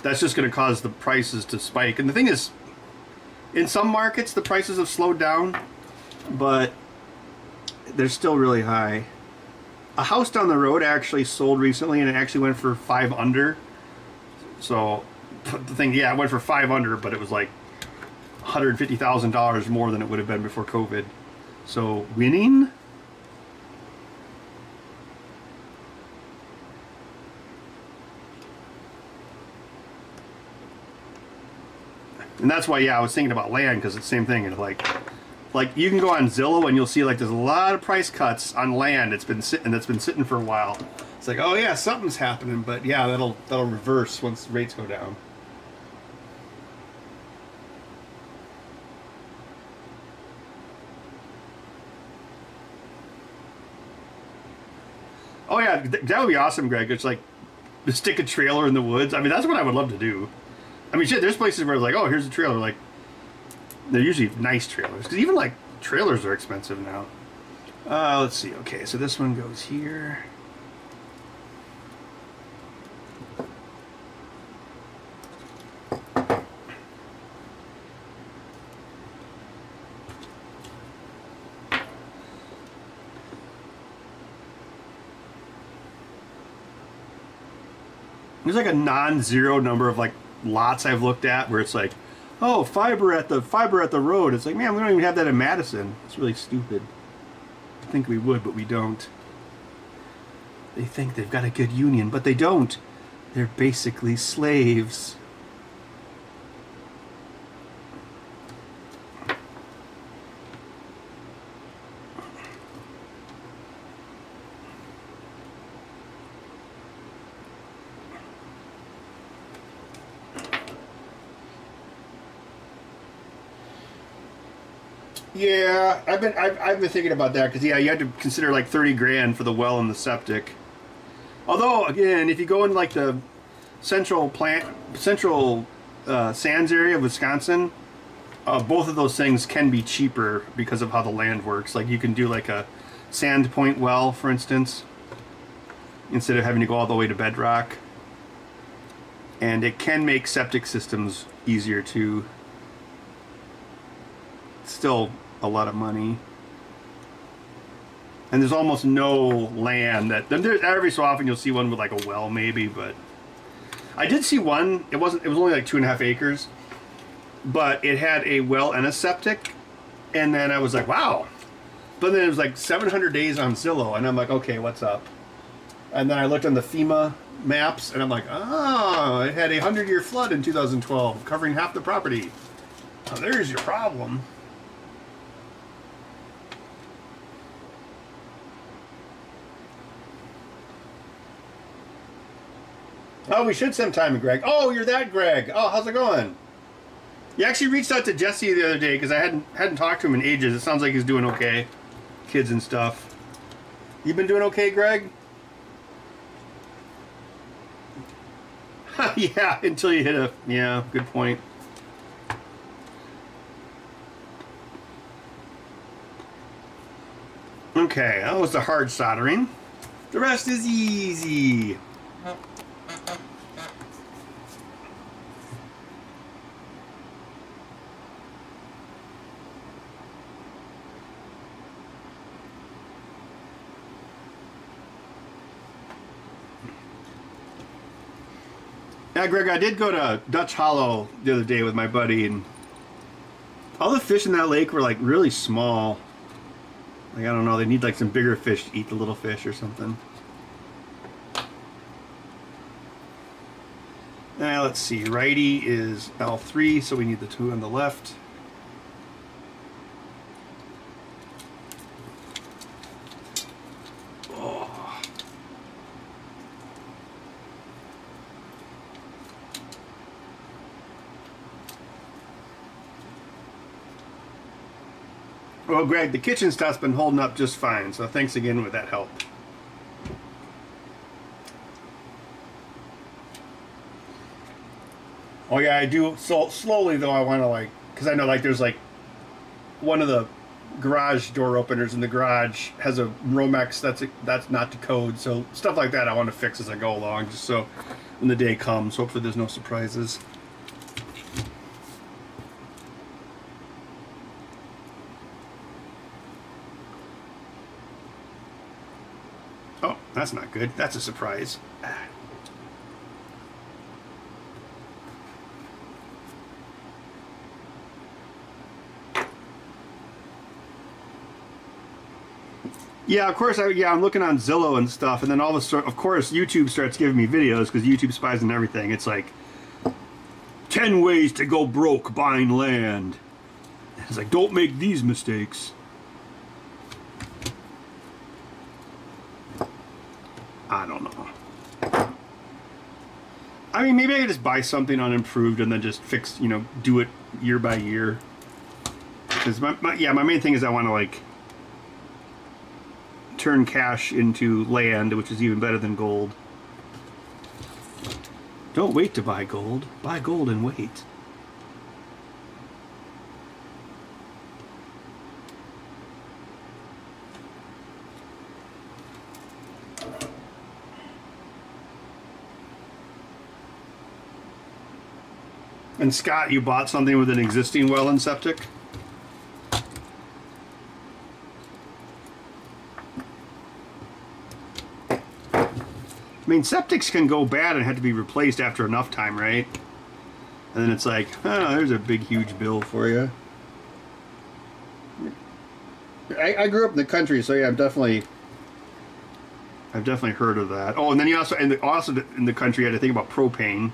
That's just going to cause the prices to spike. And the thing is, in some markets the prices have slowed down, but they're still really high. A house down the road actually sold recently, and it actually went for 5 under. So the thing, yeah, it went for 5 under, but it was like $150,000 more than it would have been before COVID. So winning. And that's why, yeah, I was thinking about land, because it's the same thing. It's like you can go on Zillow and you'll see like there's a lot of price cuts on land that's been sitting for a while. It's like, oh yeah, something's happening, but yeah, that'll reverse once rates go down. Oh yeah, that would be awesome, Greg. It's like to stick a trailer in the woods. I mean, that's what I would love to do. I mean, shit, there's places where it's like, oh, here's a trailer. Like, they're usually nice trailers, because even like trailers are expensive now. Let's see. Okay, so this one goes here. There's like a non-zero number of like lots I've looked at where it's like, oh, fiber at the road. It's like, man, we don't even have that in Madison. It's really stupid. I think we would, but we don't. They think they've got a good union, but they don't. They're basically slaves. Yeah, I've been thinking about that, because yeah, you had to consider like 30 grand for the well and the septic. Although again, if you go in like the central sands area of Wisconsin, both of those things can be cheaper because of how the land works. Like you can do like a sand point well, for instance, instead of having to go all the way to bedrock. And it can make septic systems easier too. Still a lot of money, and there's almost no land that every so often you'll see one with like a well maybe, but I did see one. It was only like 2.5 acres, but it had a well and a septic, and then I was like, wow. But then it was like 700 days on Zillow, and I'm like, okay, what's up? And then I looked on the FEMA maps, and I'm like, oh, it had a 100-year flood in 2012 covering half the property. Oh, there's your problem. Oh, we should send time to Greg. Oh, you're that Greg. Oh, how's it going? You actually reached out to Jesse the other day, because I hadn't talked to him in ages. It sounds like he's doing okay. Kids and stuff. You been doing okay, Greg? Yeah, until you hit a... Yeah, good point. Okay, that was the hard soldering. The rest is easy. Yeah, Greg, I did go to Dutch Hollow the other day with my buddy, and all the fish in that lake were like really small. Like, I don't know, they need like some bigger fish to eat the little fish or something. Now let's see, righty is L3, so we need the 2 on the left. Oh. Well, Greg, the kitchen stuff's been holding up just fine, so thanks again with that help. Oh yeah, I do. So slowly though, I want to like, because I know like there's like one of the garage door openers in the garage has a Romex that's not to code. So stuff like that I want to fix as I go along, just so when the day comes, hopefully there's no surprises. Oh, that's not good. That's a surprise. Yeah, of course. I'm looking on Zillow and stuff, and then all of a sudden, of course, YouTube starts giving me videos because YouTube spies on everything. It's like 10 ways to go broke buying land. It's like, don't make these mistakes. I don't know. I mean, maybe I could just buy something unimproved and then just fix, do it year by year. Because my main thing is I want to like turn cash into land, which is even better than gold. Don't wait to buy gold. Buy gold and wait. And Scott, you bought something with an existing well and septic? I mean, septics can go bad and have to be replaced after enough time, right? And then it's like, oh, there's a big, huge bill for you. I grew up in the country, so yeah, I've definitely heard of that. Oh, and then you also in the country, you had to think about propane.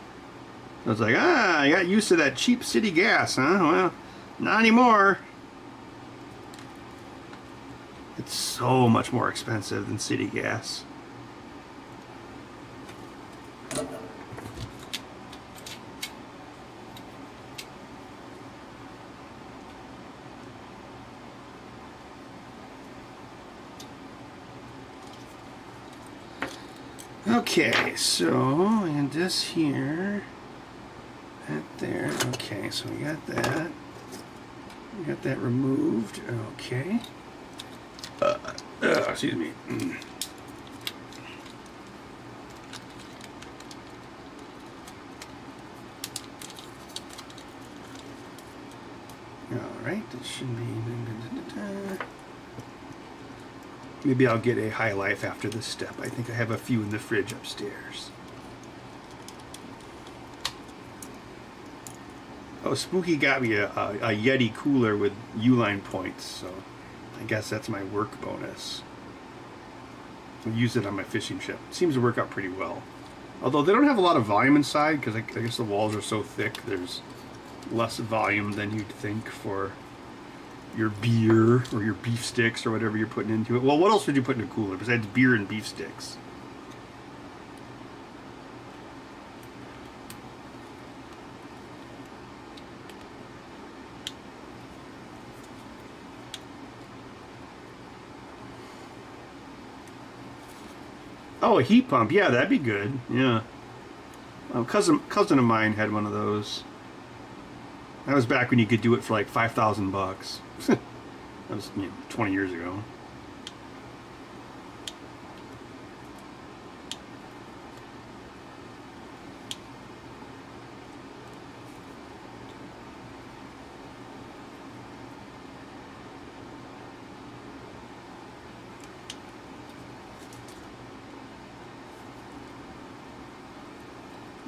I was like, I got used to that cheap city gas, huh? Well, not anymore. It's so much more expensive than city gas. Okay, so and this here, that there. Okay, so we got that. We got that removed. Okay. Excuse me. All right, that should be. Maybe I'll get a High Life after this step. I think I have a few in the fridge upstairs. Oh, Spooky got me a Yeti cooler with Uline points, so I guess that's my work bonus. I'll use it on my fishing ship. It seems to work out pretty well. Although they don't have a lot of volume inside, because I guess the walls are so thick, there's less volume than you'd think for your beer or your beef sticks or whatever you're putting into it. Well, what else would you put in a cooler besides beer and beef sticks? Oh, a heat pump. Yeah, that'd be good. Yeah. Cousin of mine had one of those. That was back when you could do it for like $5,000. That was 20 years ago.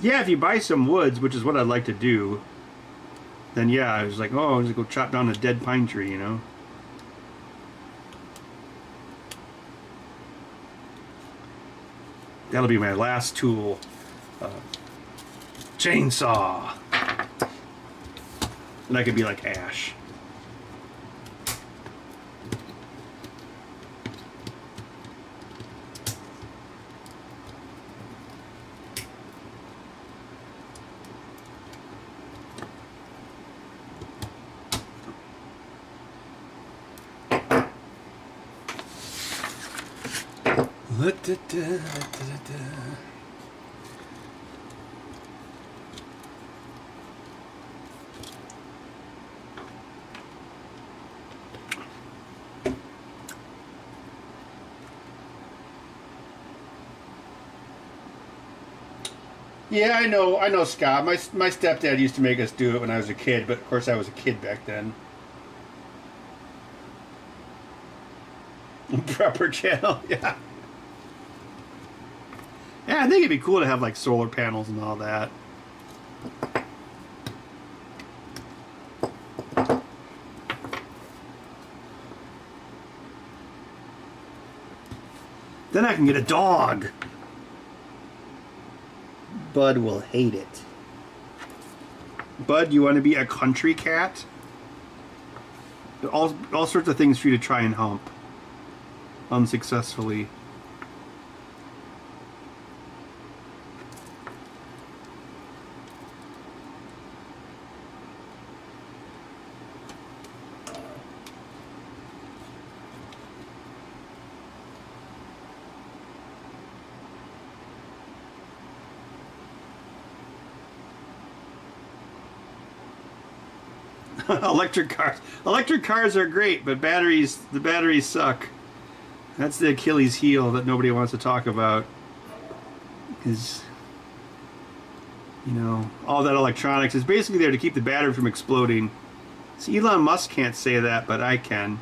Yeah, if you buy some woods, which is what I'd like to do, then yeah, I was like, oh, I'm just go chop down a dead pine tree, That'll be my last tool. Chainsaw. And I could be like Ash. Yeah, I know, Scott. My stepdad used to make us do it when I was a kid, but of course I was a kid back then. Prepper channel, yeah. Yeah, I think it'd be cool to have like solar panels and all that. Then I can get a dog. Bud will hate it. Bud, you want to be a country cat? All sorts of things for you to try and hump. Unsuccessfully. Electric cars are great, but the batteries suck. That's the Achilles heel that nobody wants to talk about. Because, you know, all that electronics is basically there to keep the battery from exploding. So Elon Musk can't say that, but I can.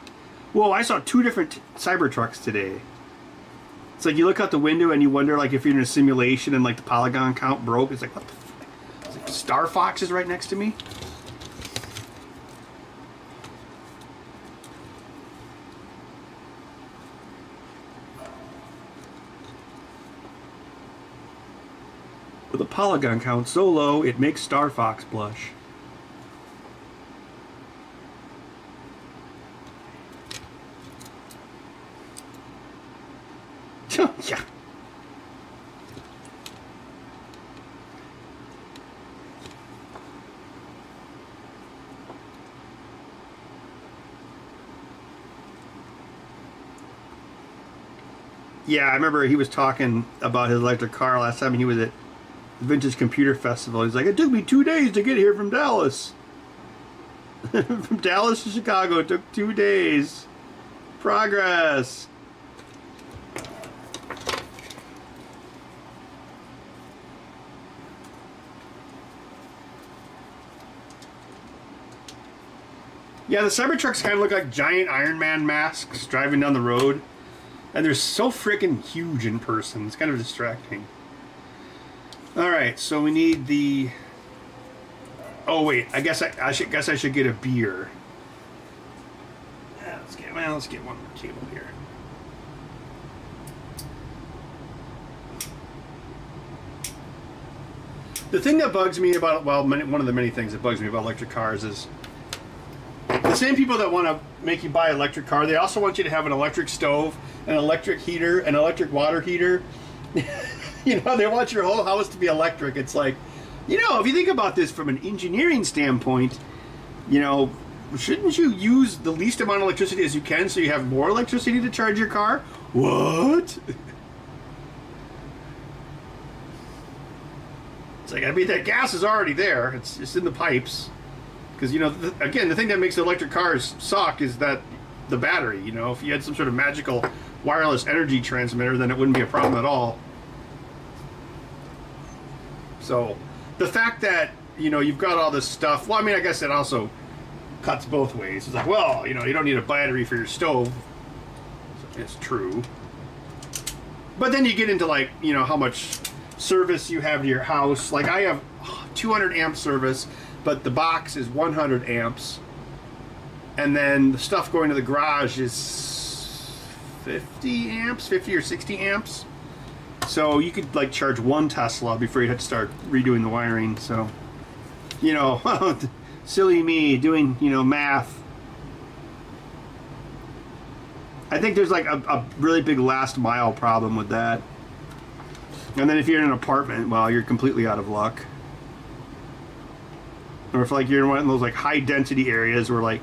Whoa, I saw 2 different Cybertrucks today. It's like you look out the window and you wonder like if you're in a simulation and like the polygon count broke. It's like, what the fuck? It's like Star Fox is right next to me. With a polygon count so low, it makes Star Fox blush. Yeah. Yeah, I remember he was talking about his electric car last time he was at the Vintage Computer Festival. He's like, it took me 2 days to get here from Dallas. From Dallas to Chicago, it took 2 days. Progress. Yeah, the Cybertrucks kind of look like giant Iron Man masks driving down the road. And they're so freaking huge in person. It's kind of distracting. Alright, so we need the... Oh wait, I guess I should get a beer. Yeah, let's get one more table here. The thing that bugs me about, well, one of the many things that bugs me about electric cars is the same people that want to make you buy an electric car, they also want you to have an electric stove, an electric heater, an electric water heater. You know, they want your whole house to be electric. It's like, you know, if you think about this from an engineering standpoint, you know, shouldn't you use the least amount of electricity as you can so you have more electricity to charge your car? What? It's like, I mean, that gas is already there. It's in the pipes. Because, you know, again, the thing that makes electric cars suck is that the battery, you know, if you had some sort of magical wireless energy transmitter, then it wouldn't be a problem at all. So, the fact that, you know, you've got all this stuff, well, I mean, I guess it also cuts both ways. It's like, well, you know, you don't need a battery for your stove. It's true. But then you get into, like, you know, how much service you have to your house. Like, I have 200 amp service, but the box is 100 amps. And then the stuff going to the garage is 50 amps, 50 or 60 amps. So you could like charge one Tesla before you'd have to start redoing the wiring. So, you know, silly me doing, you know, math. I think there's like a really big last mile problem with that. And then if you're in an apartment, well, you're completely out of luck. Or if like you're in one of those like high density areas where like,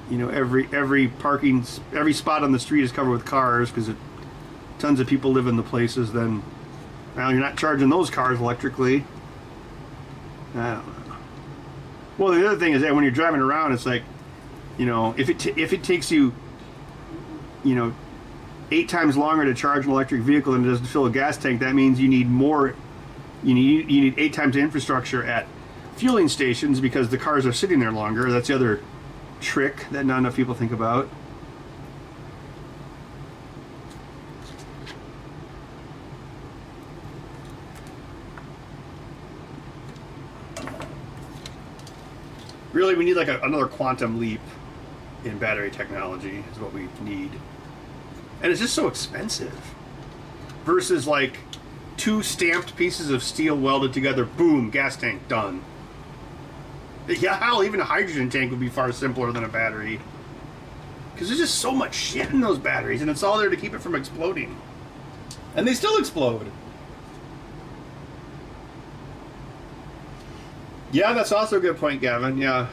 you know, every spot on the street is covered with cars because tons of people live in the places, then well, you're not charging those cars electrically. I don't know. Well, the other thing is that when you're driving around, it's like, you know, if it takes you, you know, 8 times longer to charge an electric vehicle than it does to fill a gas tank, that means you need more. You need 8 times the infrastructure at fueling stations because the cars are sitting there longer. That's the other trick that not enough people think about. Really, we need like another quantum leap in battery technology is what we need. And it's just so expensive. Versus like 2 stamped pieces of steel welded together, boom, gas tank, done. Yeah, hell, even a hydrogen tank would be far simpler than a battery. Because there's just so much shit in those batteries, and it's all there to keep it from exploding. And they still explode. Yeah, that's also a good point, Gavin. Yeah.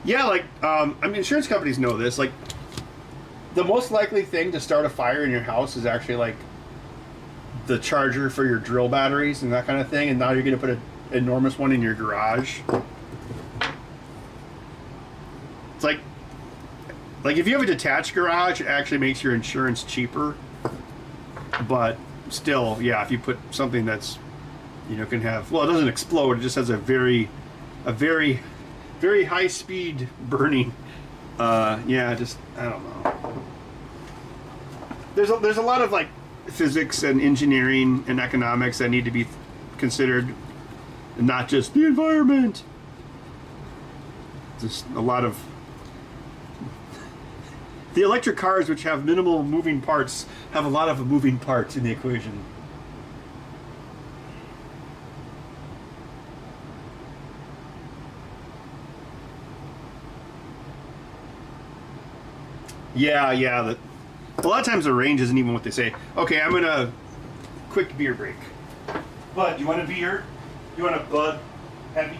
Yeah, like, I mean, insurance companies know this. Like, the most likely thing to start a fire in your house is actually, like, the charger for your drill batteries and that kind of thing. And now you're going to put an enormous one in your garage. It's like if you have a detached garage, it actually makes your insurance cheaper. But still, yeah, if you put something that's, you know, can have, well, it doesn't explode. It just has a very high speed burning. Yeah, just, I don't know. There's a lot of like physics and engineering and economics that need to be considered, and not just the environment. Just a lot of the electric cars, which have minimal moving parts, have a lot of moving parts in the equation. Yeah. A lot of times the range isn't even what they say. Okay, I'm gonna quick beer break. Bud, you want a beer? You want a Bud Heavy?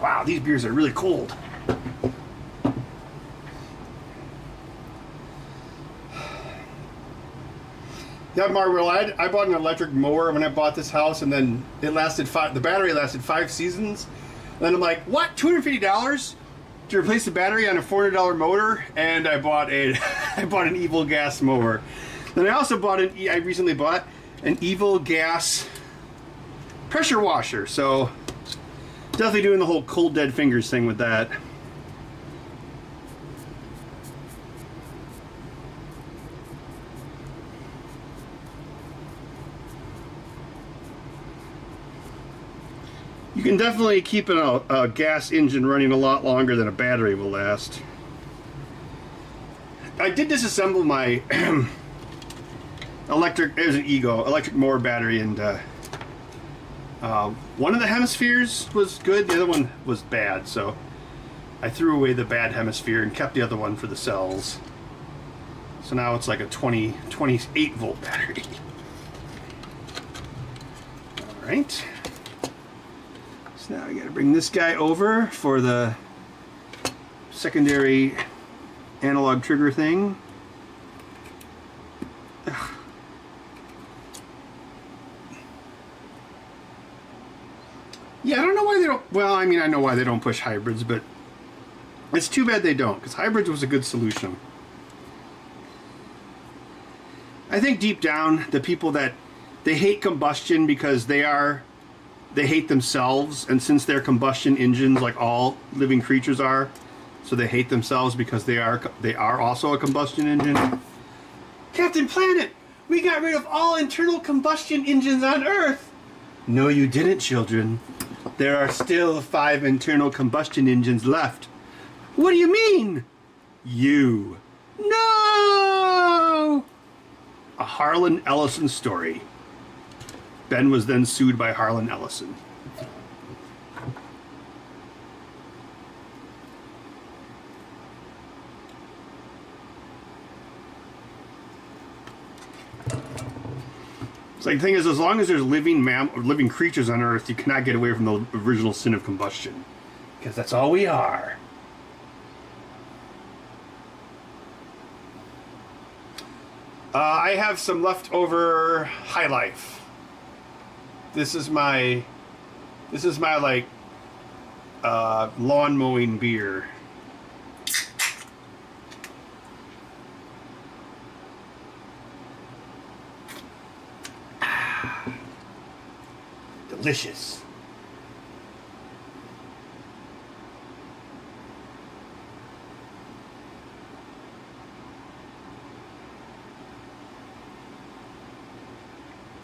Wow, these beers are really cold. Yeah, Marvel, I bought an electric mower when I bought this house, and then it lasted the battery lasted 5 seasons. And then I'm like, what, $250 to replace the battery on a $400 motor? And I bought an Evil Gas mower. Then I also I recently bought an Evil Gas pressure washer. So definitely doing the whole cold dead fingers thing with that. You can definitely keep a gas engine running a lot longer than a battery will last. I did disassemble my electric mower battery, and one of the hemispheres was good, the other one was bad, so I threw away the bad hemisphere and kept the other one for the cells. So now it's like a 28 volt battery. Alright. So now I gotta bring this guy over for the secondary analog trigger thing. Ugh. Yeah, I don't know why they don't. Well, I mean, I know why they don't push hybrids, but it's too bad they don't, because hybrids was a good solution. I think deep down, the people that they hate combustion because they hate themselves, and since they're combustion engines, like all living creatures are, so they hate themselves because they are also a combustion engine. Captain Planet, We got rid of all internal combustion engines on Earth. No, you didn't, children. There are still 5 internal combustion engines left. What do you mean? You. No! A Harlan Ellison story. Ben was then sued by Harlan Ellison. It's like the thing is, as long as there's living creatures on Earth, you cannot get away from the original sin of combustion, because that's all we are. I have some leftover High Life. This is my like lawn mowing beer. Delicious.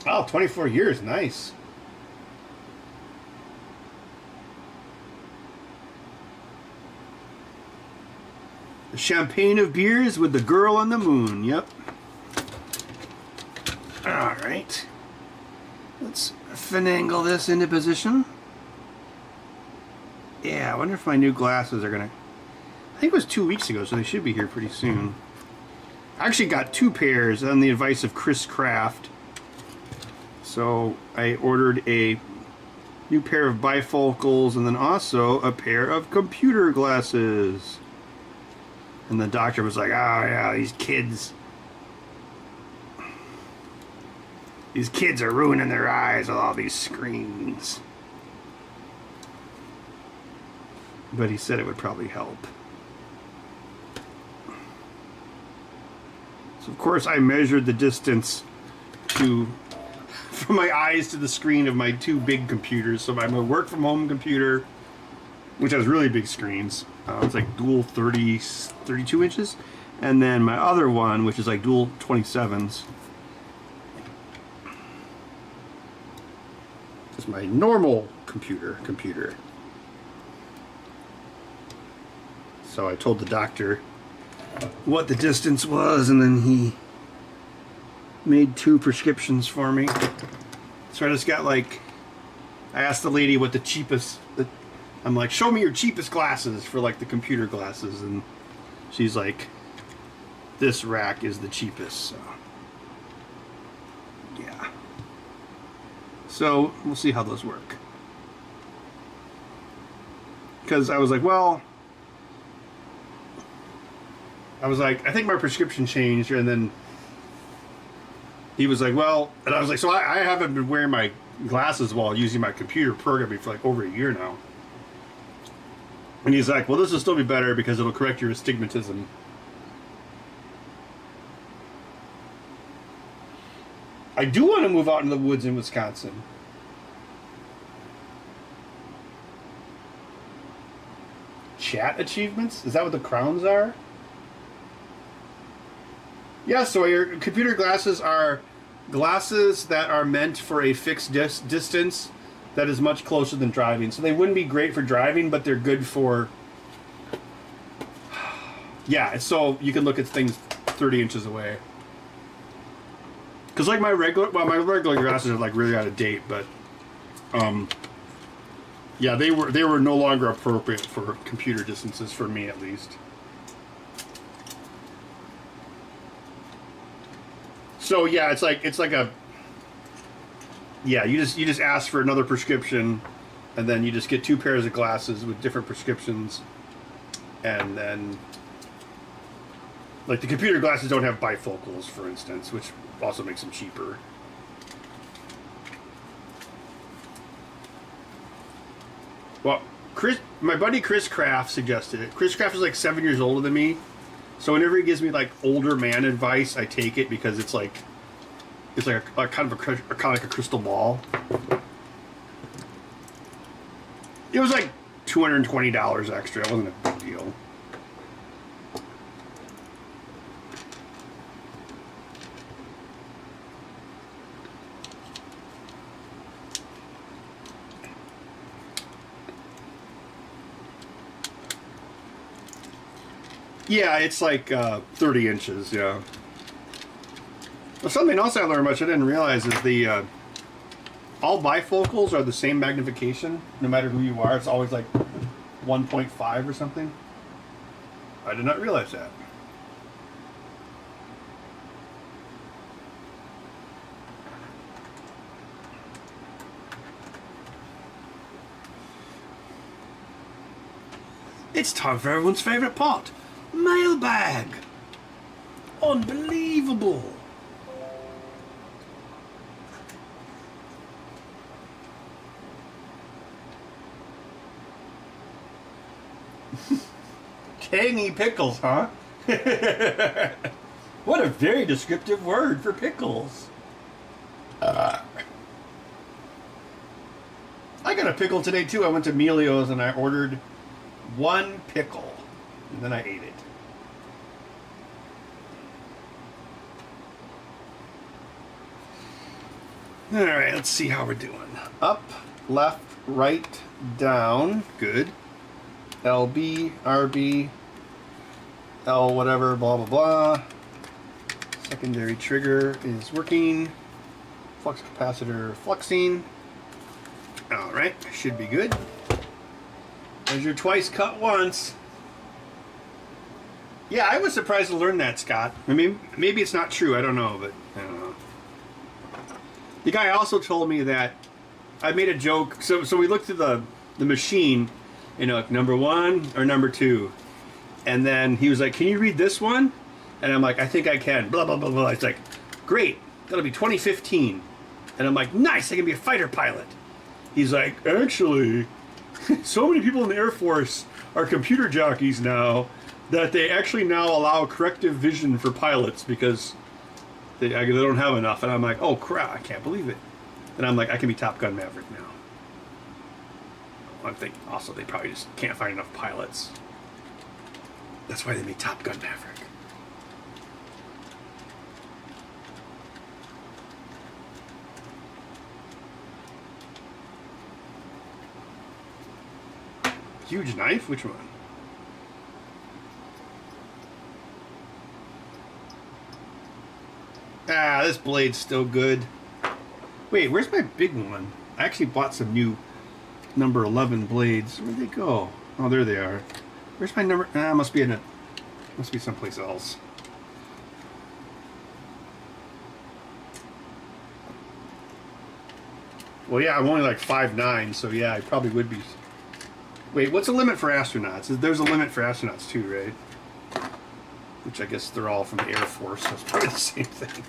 Oh, 24 years, nice. The champagne of beers with the girl on the moon, yep. All right. Let's finagle this into position. Yeah, I wonder if my new glasses are gonna... I think it was 2 weeks ago, so they should be here pretty soon. I actually got 2 pairs on the advice of Chris Kraft. So I ordered a new pair of bifocals and then also a pair of computer glasses. And the doctor was like, oh yeah, these kids are ruining their eyes with all these screens. But he said it would probably help. So of course I measured the distance from my eyes to the screen of my 2 big computers. So my work from home computer, which has really big screens, it's like dual 32 inches, and then my other one, which is like dual 27s. Just my normal computer. So I told the doctor what the distance was, and then he made 2 prescriptions for me. So I just got like, I asked the lady what the cheapest, I'm like, show me your cheapest glasses for like the computer glasses, and she's like, this rack is the cheapest, so yeah. So we'll see how those work. Because I was like, well, I think my prescription changed, and then he was like, well, and I was like, so I haven't been wearing my glasses while using my computer programming for like over a year now. And he's like, well, this will still be better because it'll correct your astigmatism. I do want to move out in the woods in Wisconsin. Chat achievements? Is that what the crowns are? Yeah, so your computer glasses are glasses that are meant for a fixed distance that is much closer than driving. So they wouldn't be great for driving, but they're good for... Yeah, so you can look at things 30 inches away. Because like my regular glasses are like really out of date, but yeah, they were no longer appropriate for computer distances for me, at least. So yeah, it's like a, yeah, you just ask for another prescription, and then you just get 2 pairs of glasses with different prescriptions, and then like the computer glasses don't have bifocals, for instance, which also makes them cheaper. Well, my buddy Chris Kraft suggested it. Chris Kraft is like 7 years older than me. So whenever he gives me like older man advice, I take it because it's like a kind of a crystal ball. It was like $220 extra. It wasn't a big deal. Yeah, it's like 30 inches, yeah. Well, something else I learned, much I didn't realize, is the all bifocals are the same magnification, no matter who you are. It's always like 1.5 or something. I did not realize that. It's time for everyone's favorite part. Mailbag. Unbelievable. Tangy pickles, huh? What a very descriptive word for pickles. I got a pickle today too. I went to Melio's and I ordered one pickle and then I ate it. All right, let's see how we're doing. Up, left, right, down. Good. LB, RB, L whatever, blah, blah, blah. Secondary trigger is working. Flux capacitor fluxing. All right, should be good. Measure twice, cut once. Yeah, I was surprised to learn that, Scott. I mean, maybe it's not true. I don't know, but I don't know. The guy also told me that I made a joke. So we looked at the machine, you know, number 1 or number 2, and then he was like, "Can you read this one?" And I'm like, "I think I can." Blah blah blah blah. It's like, "Great, that'll be 2015," and I'm like, "Nice, I can be a fighter pilot." He's like, "Actually, so many people in the Air Force are computer jockeys now that they actually now allow corrective vision for pilots because they don't have enough." And I'm like, "Oh crap, I can't believe it." And I'm like, "I can be Top Gun Maverick now." I think also they probably just can't find enough pilots. That's why they made Top Gun Maverick. Huge knife? Which one? Ah, this blade's still good. Wait, where's my big one? I actually bought some new number 11 blades. Where'd they go? Oh, there they are. Where's my number? Ah, must be in it. Must be someplace else. Well, yeah, I'm only like 5'9", so yeah, I probably would be. Wait, what's the limit for astronauts? There's a limit for astronauts too, right? Which I guess they're all from the Air Force, so it's probably the same thing.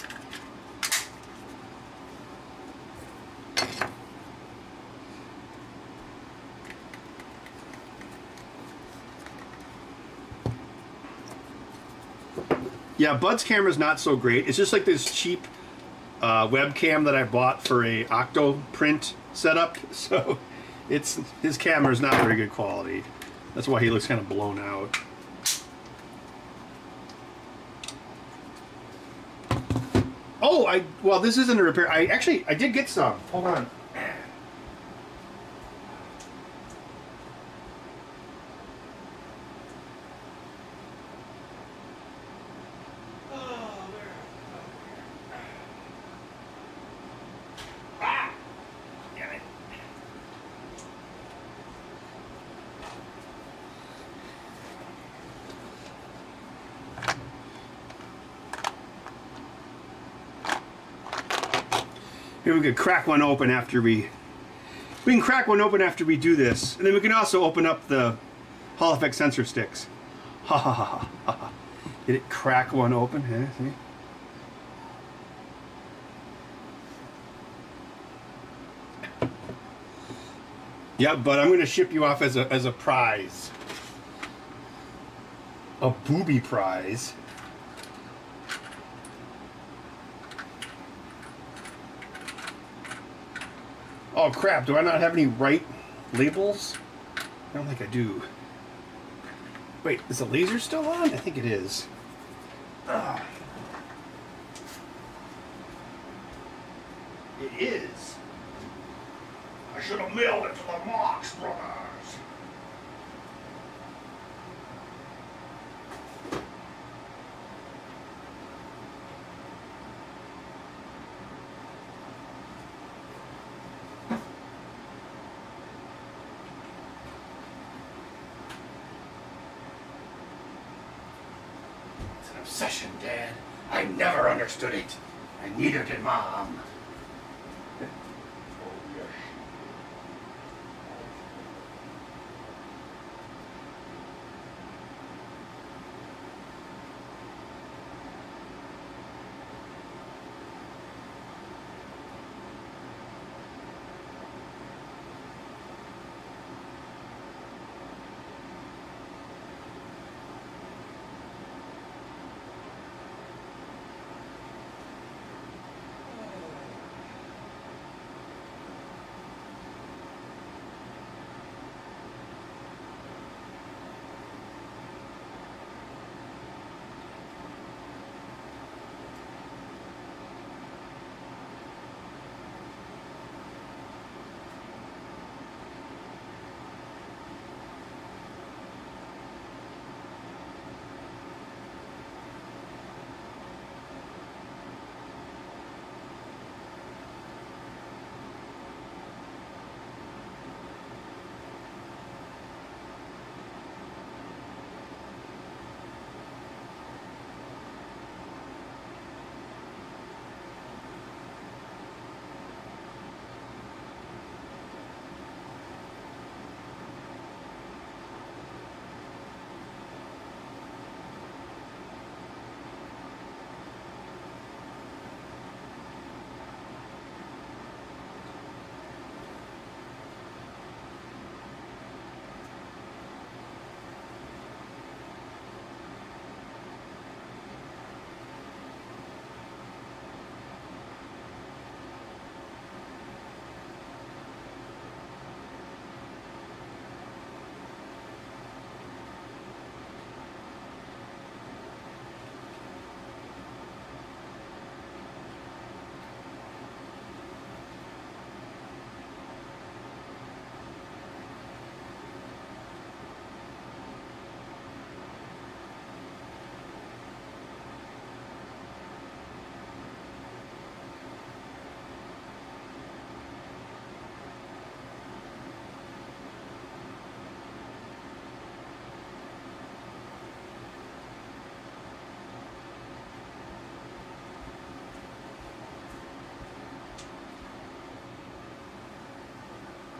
Yeah, Bud's camera's not so great. It's just like this cheap webcam that I bought for a Octoprint setup. So his camera's not very good quality. That's why he looks kind of blown out. Oh, well, this isn't a repair. I did get some. Hold on. Maybe we could crack one open after we can crack one open after we do this. And then we can also open up the Hall Effect sensor sticks. Ha ha ha ha ha. Did it crack one open? Yeah, see? Yeah, but I'm going to ship you off as a prize. A booby prize. Oh crap, do I not have any right labels? I don't think I do. Wait, is the laser still on? I think it is. Ugh. It is. I should have mailed it to the Marx Brothers. It's an obsession, Dad. I never understood it. And neither did Mom.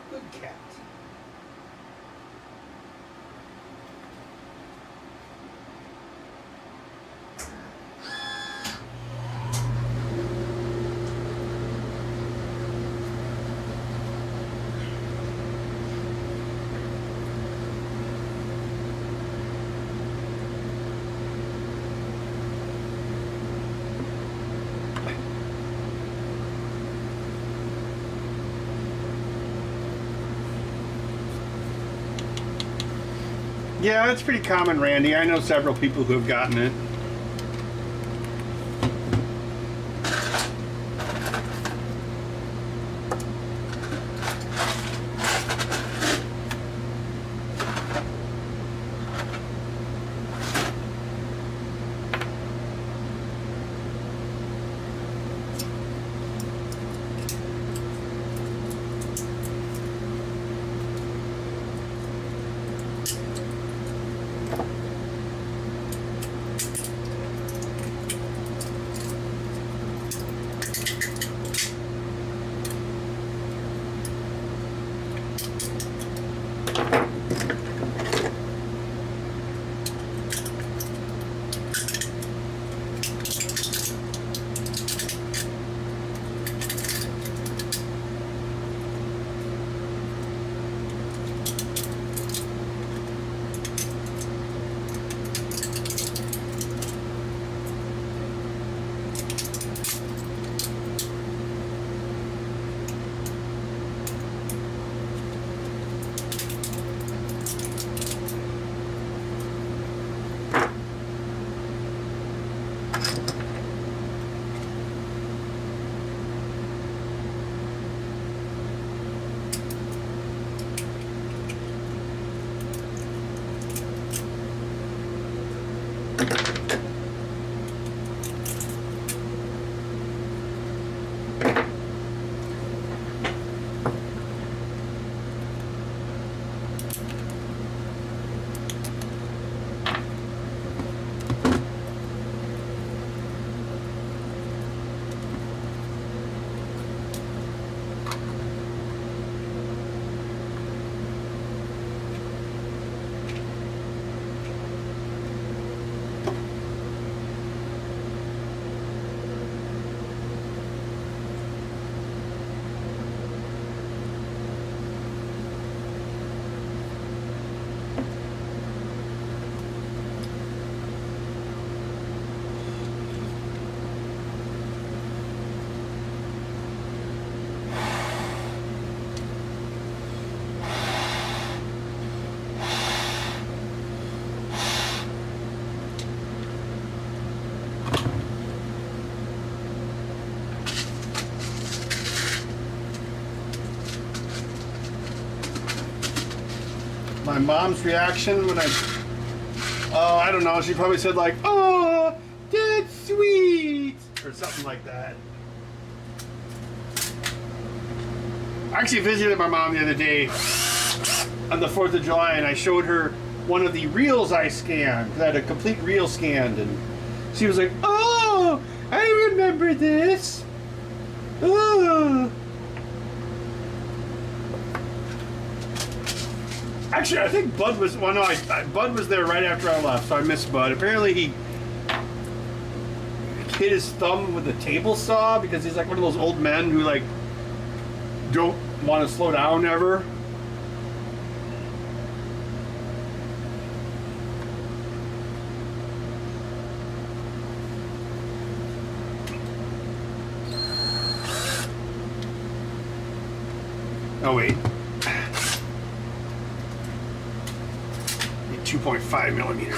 Good cat. Yeah, it's pretty common, Randy. I know several people who have gotten it. my mom's reaction when I don't know, she probably said like, oh, that's sweet, or something like that. I actually visited my mom the other day on the 4th of July, and I showed her one of the reels I scanned. I had a complete reel scanned, and she was like, oh, I remember this. Oh. Actually, I think Bud was, well, no, Bud was there right after I left, so I missed Bud. Apparently he hit his thumb with a table saw because he's like one of those old men who like don't want to slow down ever. Oh wait. 2.5 millimeters.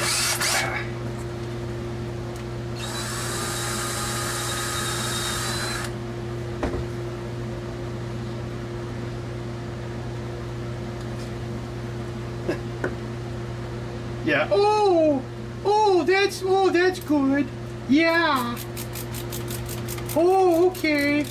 Yeah. Oh, that's good. Yeah. Oh, okay.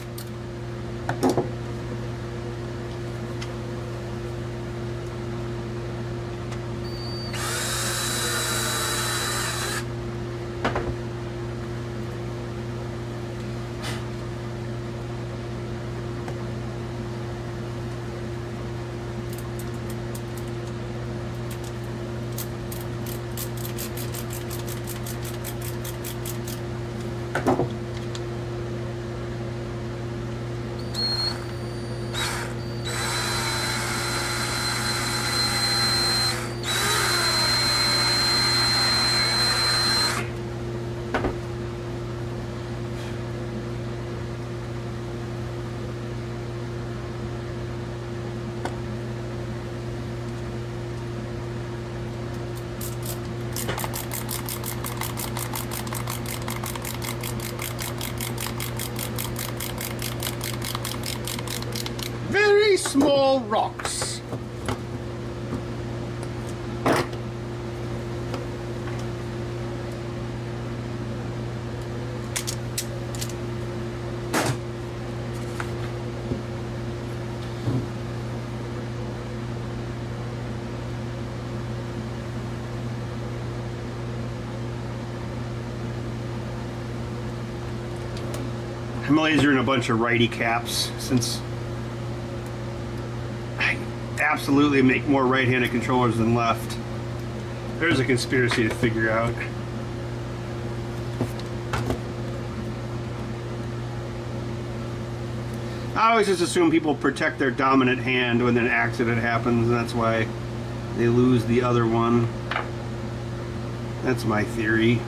Very small rocks. I'm lasering a bunch of righty caps since I absolutely make more right-handed controllers than left. There's a conspiracy to figure out. I always just assume people protect their dominant hand when an accident happens, and that's why they lose the other one. That's my theory.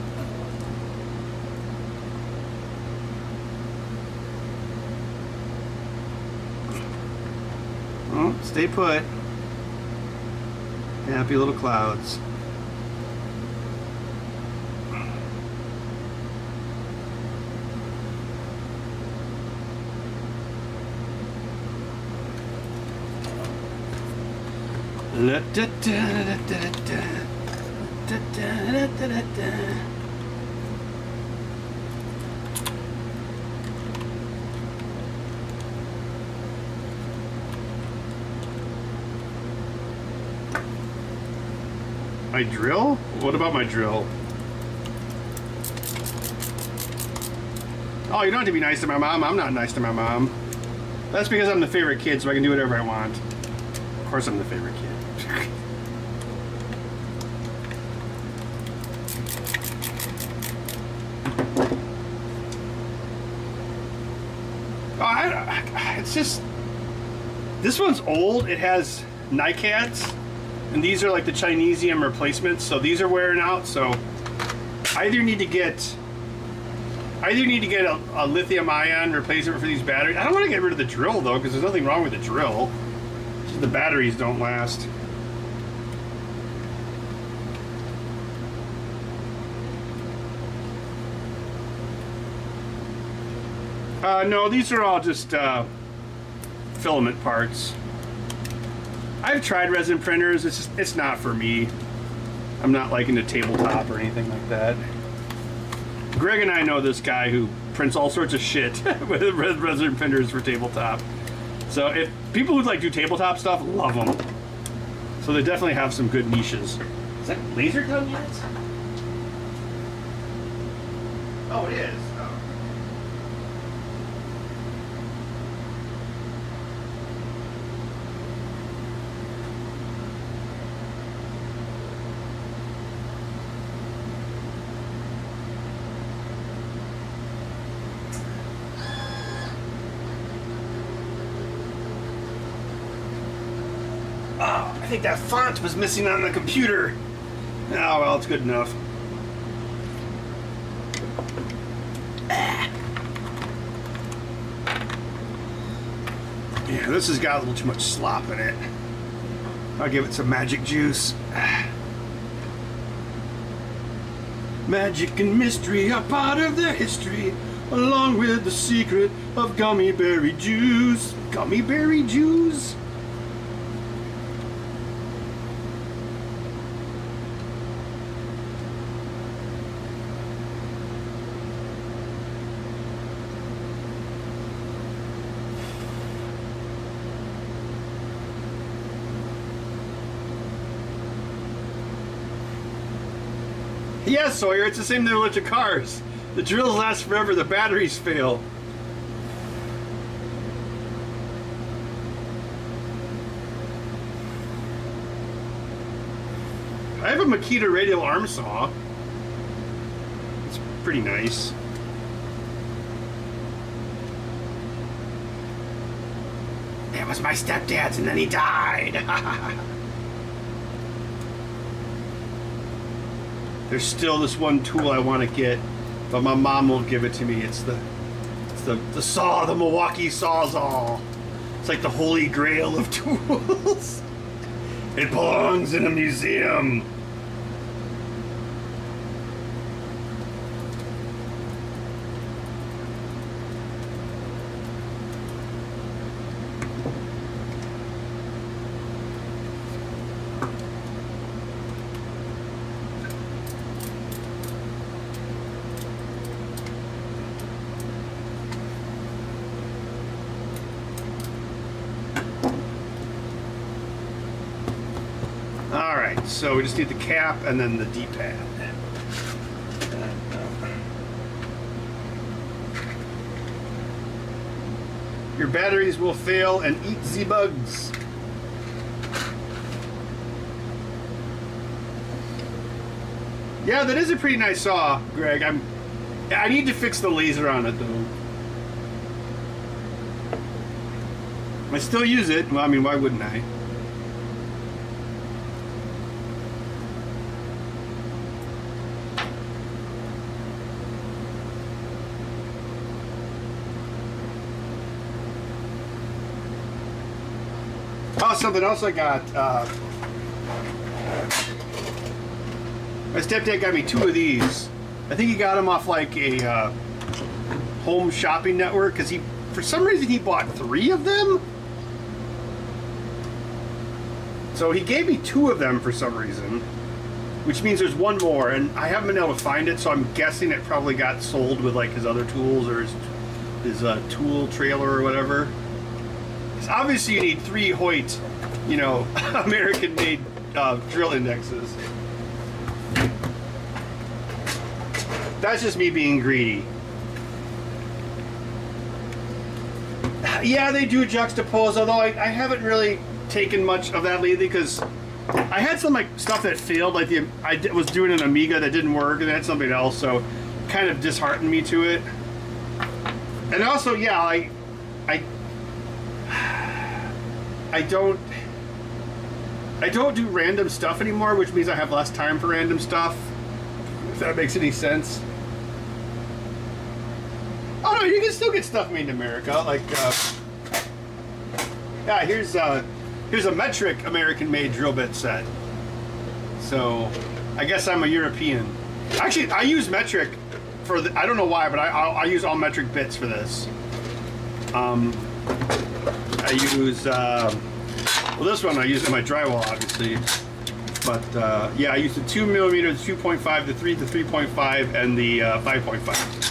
Oh, stay put. Happy little clouds. La da da da da da da da da da da. My drill? What about my drill? Oh, you don't have to be nice to my mom. I'm not nice to my mom. That's because I'm the favorite kid, so I can do whatever I want. Of course I'm the favorite kid. It's just, this one's old. It has NiCads, and these are like the Chinesium replacements. So these are wearing out. So I either need to get a lithium-ion replacement for these batteries. I don't want to get rid of the drill though, because there's nothing wrong with the drill. Just the batteries don't last. No, these are all just filament parts. I've tried resin printers. It's not for me. I'm not like into tabletop or anything like that. Greg and I know this guy who prints all sorts of shit with resin printers for tabletop. So if people who like do tabletop stuff love them. So they definitely have some good niches. Is that laser done yet? Oh, it is. I think that font was missing on the computer. Oh, well, it's good enough. Yeah, this has got a little too much slop in it. I'll give it some magic juice. Magic and mystery are part of their history, along with the secret of gummy berry juice. Gummy berry juice? Yes, Sawyer, it's the same thing with electric cars. The drills last forever, the batteries fail. I have a Makita radial arm saw. It's pretty nice. It was my stepdad's and then he died. There's still this one tool I want to get, but my mom won't give it to me. It's the saw, the Milwaukee Sawzall. It's like the holy grail of tools. It belongs in a museum. Alright, so we just need the cap and then the D-pad. Your batteries will fail and eat the bugs. Yeah, that is a pretty nice saw, Greg. I need to fix the laser on it though. I still use it. Well, I mean, why wouldn't I? Oh, something else I got. My stepdad got me 2 of these. I think he got them off like a home shopping network because for some reason he bought 3 of them. So he gave me 2 of them for some reason, which means there's one more, and I haven't been able to find it. So I'm guessing it probably got sold with like his other tools or his tool trailer or whatever. Obviously you need 3 Hoyt, American-made drill indexes. That's just me being greedy. Yeah, they do juxtapose, although I haven't really taken much of that lately because I had some like stuff that failed, like I was doing an Amiga that didn't work, and I had something else, so kind of disheartened me to it. And also, yeah, I don't do random stuff anymore, which means I have less time for random stuff. If that makes any sense. Oh no, you can still get stuff made in America. Like, yeah, here's a metric American-made drill bit set. So, I guess I'm a European. Actually, I use metric for I don't know why, but I use all metric bits for this. I use Well, this one I use in my drywall, obviously. But yeah, I used the 2mm, the 2.5, the 3, the 3.5, and the 5.5.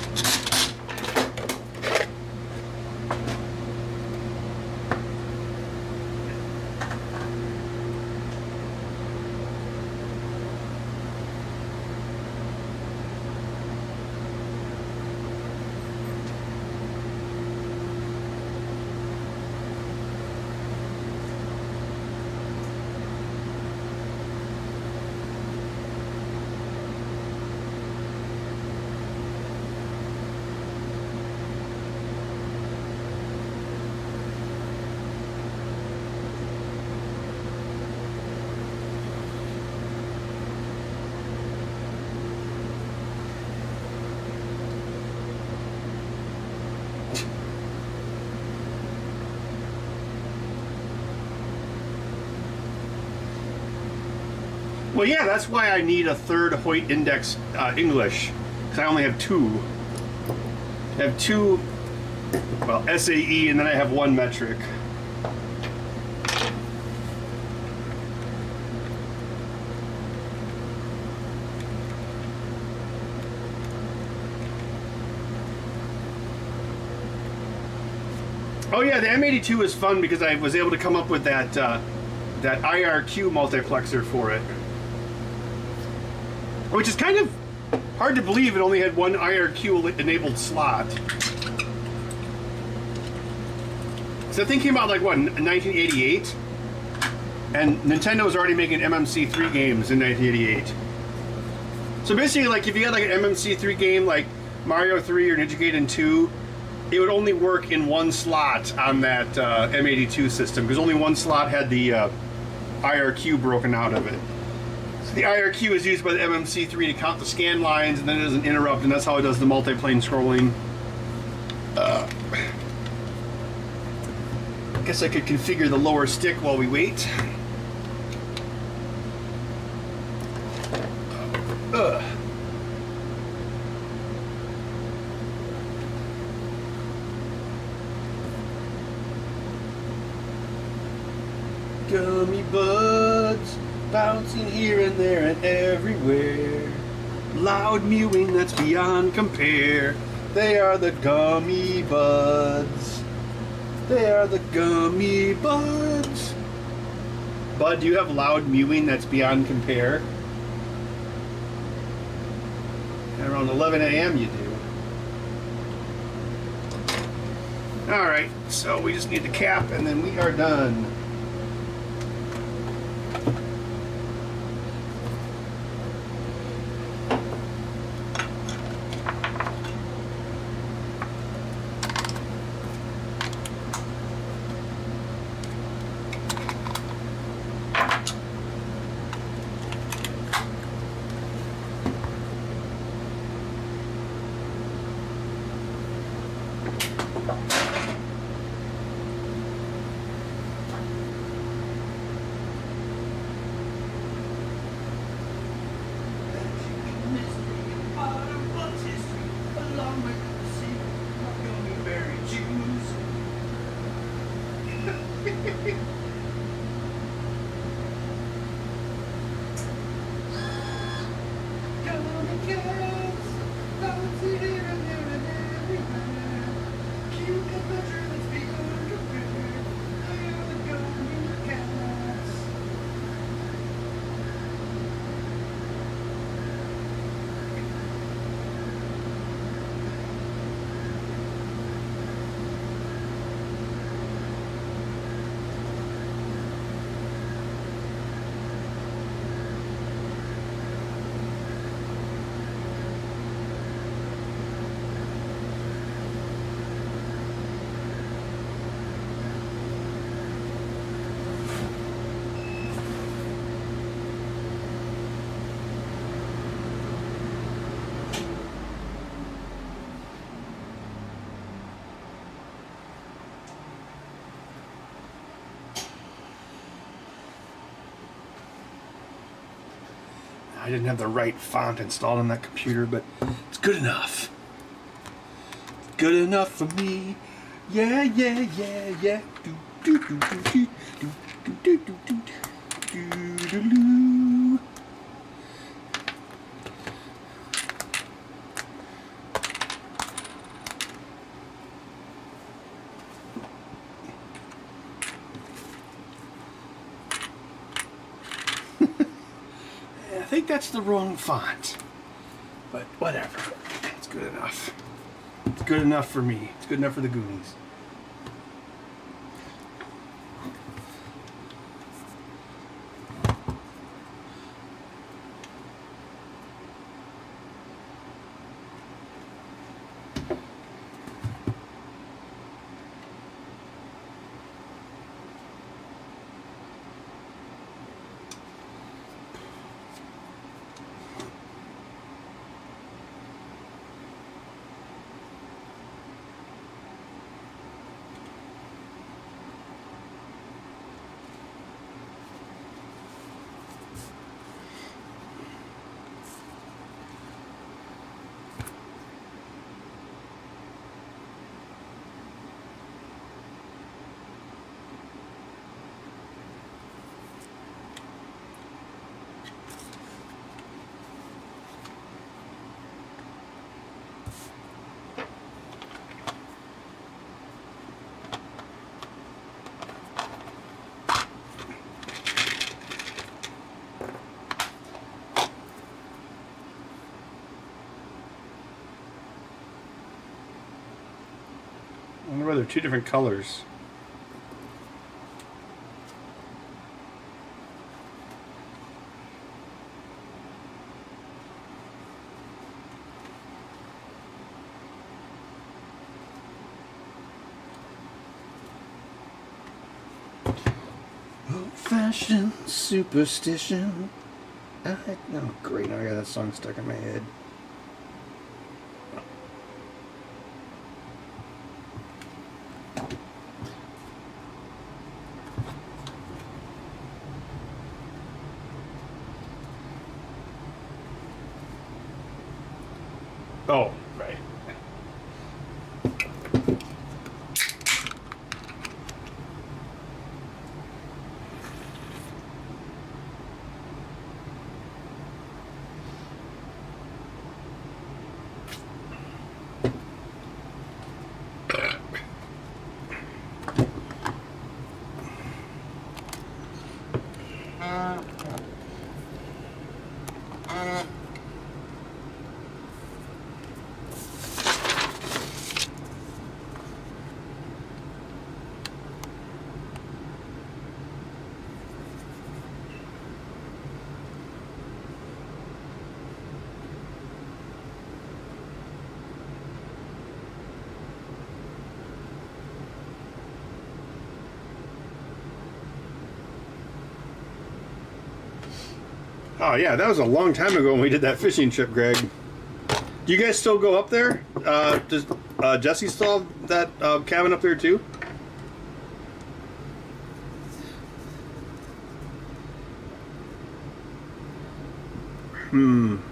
Well, yeah, that's why I need a third Hoyt Index English, because I only have 2. I have 2, well, SAE, and then I have 1 metric. Oh yeah, the M82 is fun because I was able to come up with that that IRQ multiplexer for it. Which is kind of hard to believe it only had 1 IRQ enabled slot. So that thing came out like what, in 1988? And Nintendo was already making MMC3 games in 1988. So basically, like if you had like an MMC3 game like Mario 3 or Ninja Gaiden 2, it would only work in 1 slot on that M82 system, because only 1 slot had the IRQ broken out of it. So the IRQ is used by the MMC3 to count the scan lines, and then it doesn't interrupt, and that's how it does the multi-plane scrolling. I guess I could configure the lower stick while we wait. Gummy buds bouncing here and there and everywhere. Loud mewing that's beyond compare. They are the gummy buds. They are the gummy buds. Bud, do you have loud mewing that's beyond compare? At around 11 a.m. you do. Alright, so we just need the cap and then we are done. I didn't have the right font installed on that computer, but it's good enough. Good enough for me. Yeah, yeah, yeah, yeah. Do, do, do, do, do, do. I think that's the wrong font, but whatever. It's good enough. It's good enough for me. It's good enough for the Goonies. I wonder why they're two different colors. Old-fashioned superstition. Oh, great, now I got that song stuck in my head. Oh, right. Oh yeah, that was a long time ago when we did that fishing trip, Greg. Do you guys still go up there? Does Jesse still have that cabin up there too?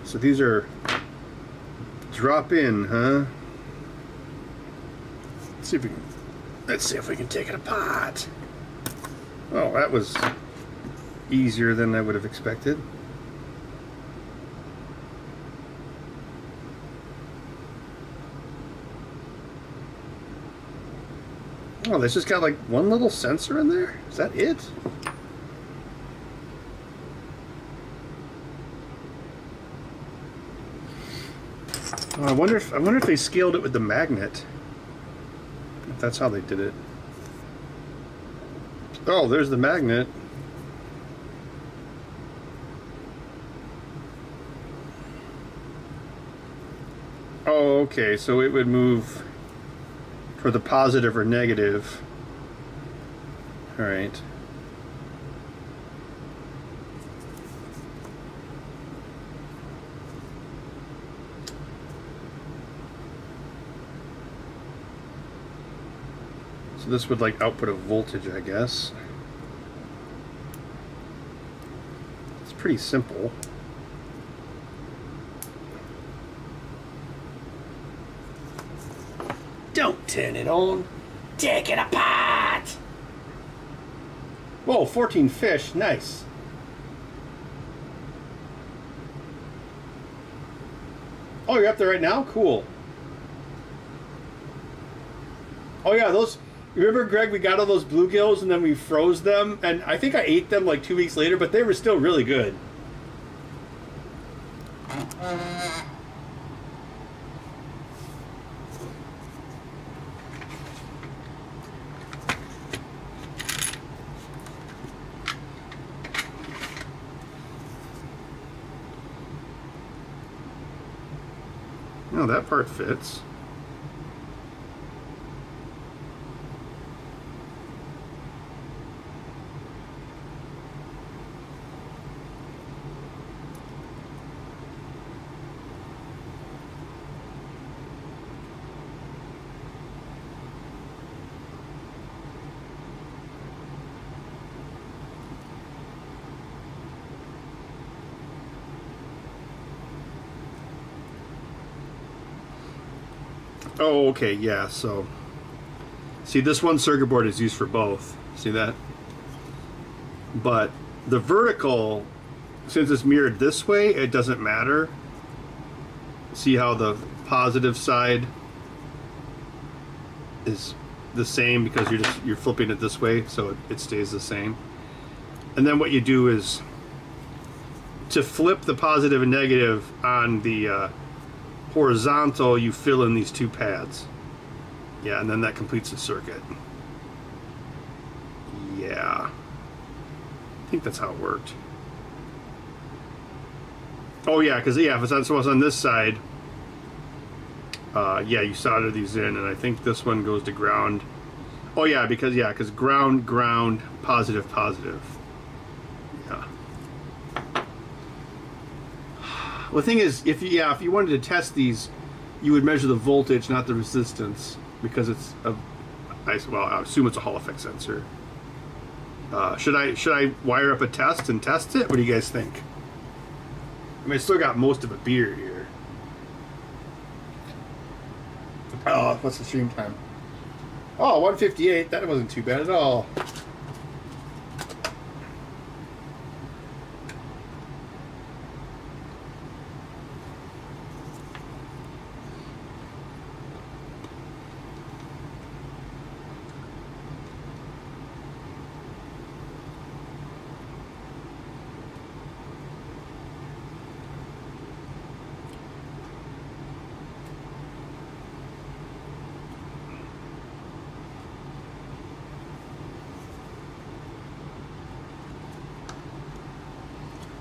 So these are drop in, huh? Let's see if we can take it apart. Oh, that was easier than I would have expected. Oh, this just got like one little sensor in there? Is that it? Oh, I wonder if they scaled it with the magnet. If that's how they did it. Oh, there's the magnet. Oh, okay, so it would move for the positive or negative. All right. So this would like output a voltage, I guess. It's pretty simple. Don't turn it on. Take it apart. Whoa, 14 fish. Nice. Oh, you're up there right now? Cool. Oh, yeah, those... Remember, Greg, we got all those bluegills and then we froze them? And I think I ate them like 2 weeks later, but they were still really good. No, that part fits. Oh, okay, yeah, so... See, this one circuit board is used for both. See that? But the vertical, since it's mirrored this way, it doesn't matter. See how the positive side is the same because you're flipping it this way, so it stays the same. And then what you do is to flip the positive and negative on the horizontal, you fill in these two pads. Yeah, and then that completes the circuit. Yeah. I think that's how it worked. Oh yeah, because if it's on this side, yeah, you solder these in, and I think this one goes to ground. Oh yeah, because ground, positive, positive. Yeah. Well, the thing is, if you wanted to test these, you would measure the voltage, not the resistance, because it's I assume it's a Hall effect sensor. Should I wire up a test and test it? What do you guys think? I mean, I still got most of a beer here. Oh, what's the stream time? Oh, 1:58. That wasn't too bad at all.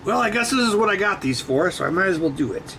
Well, I guess this is what I got these for, so I might as well do it.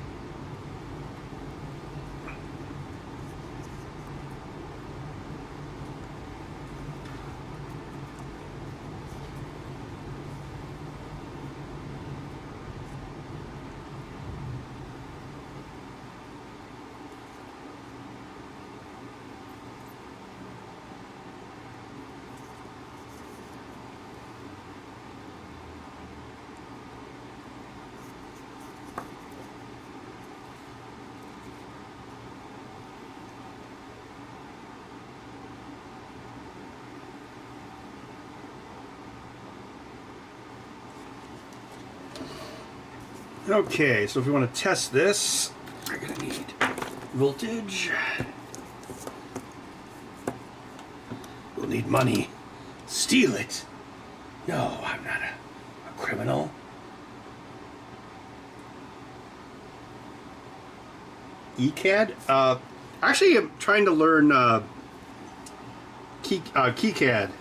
Okay, so if we want to test this, we're going to need voltage. We'll need money. Steal it. No, I'm not a criminal. ECAD? Actually, I'm trying to learn KeyCAD.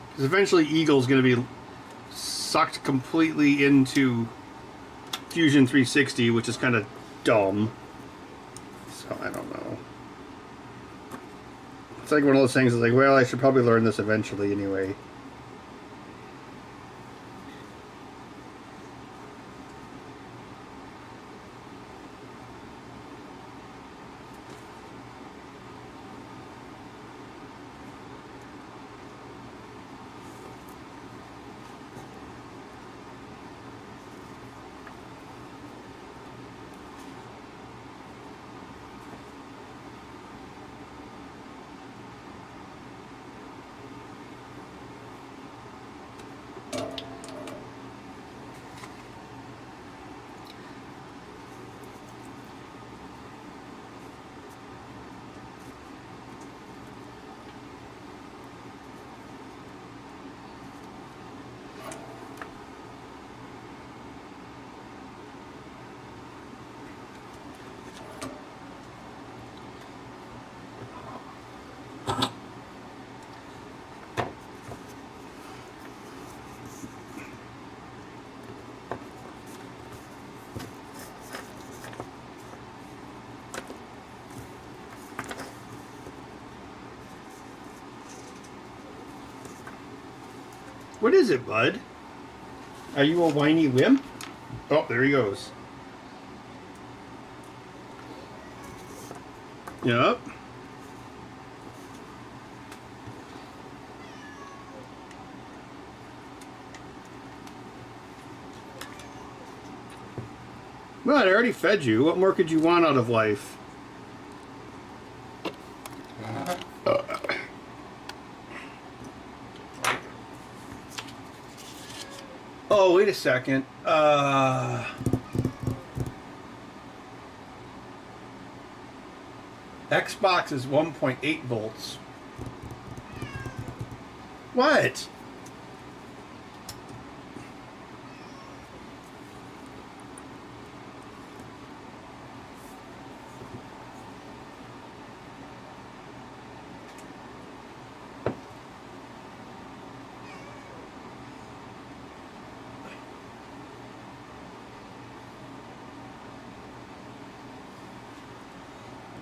Because eventually Eagle's going to be sucked completely into Fusion 360, which is kind of dumb. So I don't know. It's like one of those things that's like, well, I should probably learn this eventually anyway. What is it, bud? Are you a whiny wimp? Oh, there he goes. Yep. Well, I already fed you. What more could you want out of life? Oh, wait a second. Xbox is 1.8 volts. What?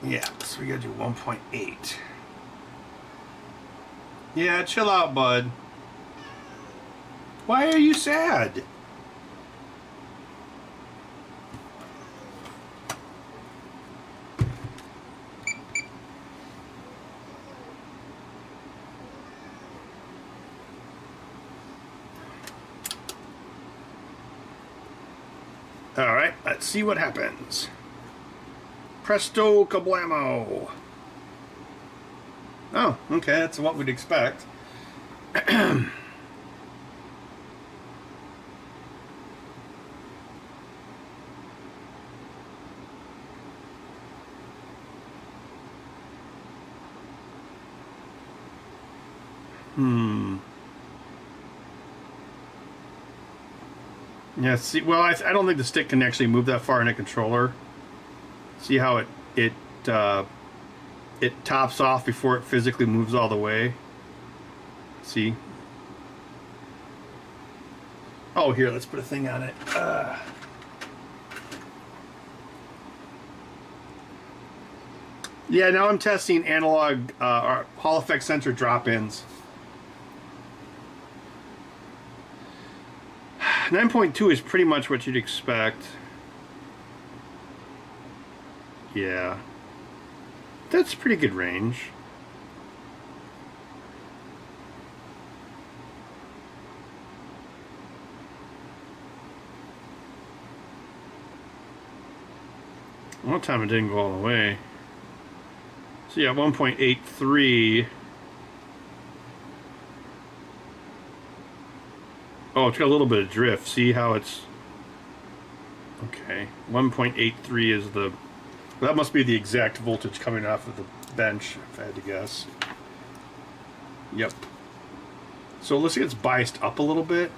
Yeah, so we gotta do 1.8. Yeah, chill out, bud. Why are you sad? All right, let's see what happens. Presto kablamo. Oh, okay, that's what we'd expect. Yeah, see, well, I don't think the stick can actually move that far in a controller. See how it tops off before it physically moves all the way. See? Oh, here, let's put a thing on it. Yeah, now I'm testing analog or Hall effect sensor drop-ins. 9.2 is pretty much what you'd expect. Yeah. That's pretty good range. One time it didn't go all the way. So yeah, 1.83. Oh, it's got a little bit of drift. See how it's... Okay. 1.83 is the... Well, that must be the exact voltage coming off of the bench, if I had to guess. Yep. So let's see, it's biased up a little bit.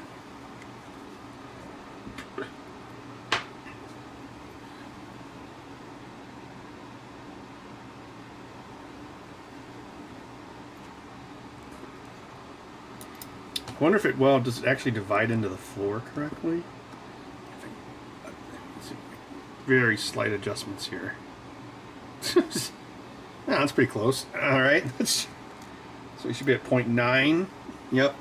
I wonder if it, well, does it actually divide into the floor correctly? Very slight adjustments here. Yeah, that's pretty close. All right. So we should be at 0.9. Yep.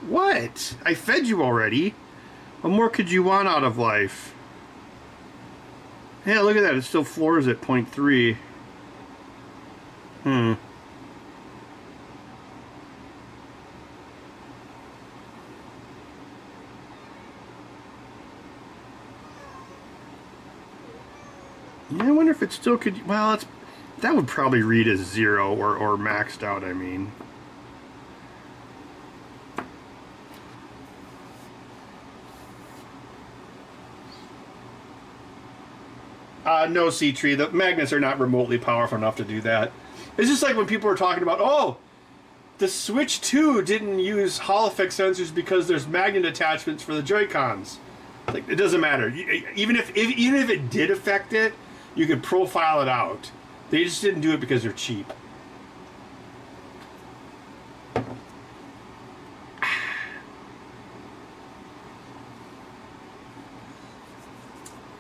What? I fed you already. What more could you want out of life? Yeah, look at that. It still floors at 0.3. Yeah, I wonder if it still could... Well, it's, that would probably read as 0 or maxed out, I mean. No, C-Tree. The magnets are not remotely powerful enough to do that. It's just like when people were talking about, oh, the Switch 2 didn't use Hall effect sensors because there's magnet attachments for the Joy-Cons. Like, it doesn't matter. Even if it did affect it, you could profile it out. They just didn't do it because they're cheap.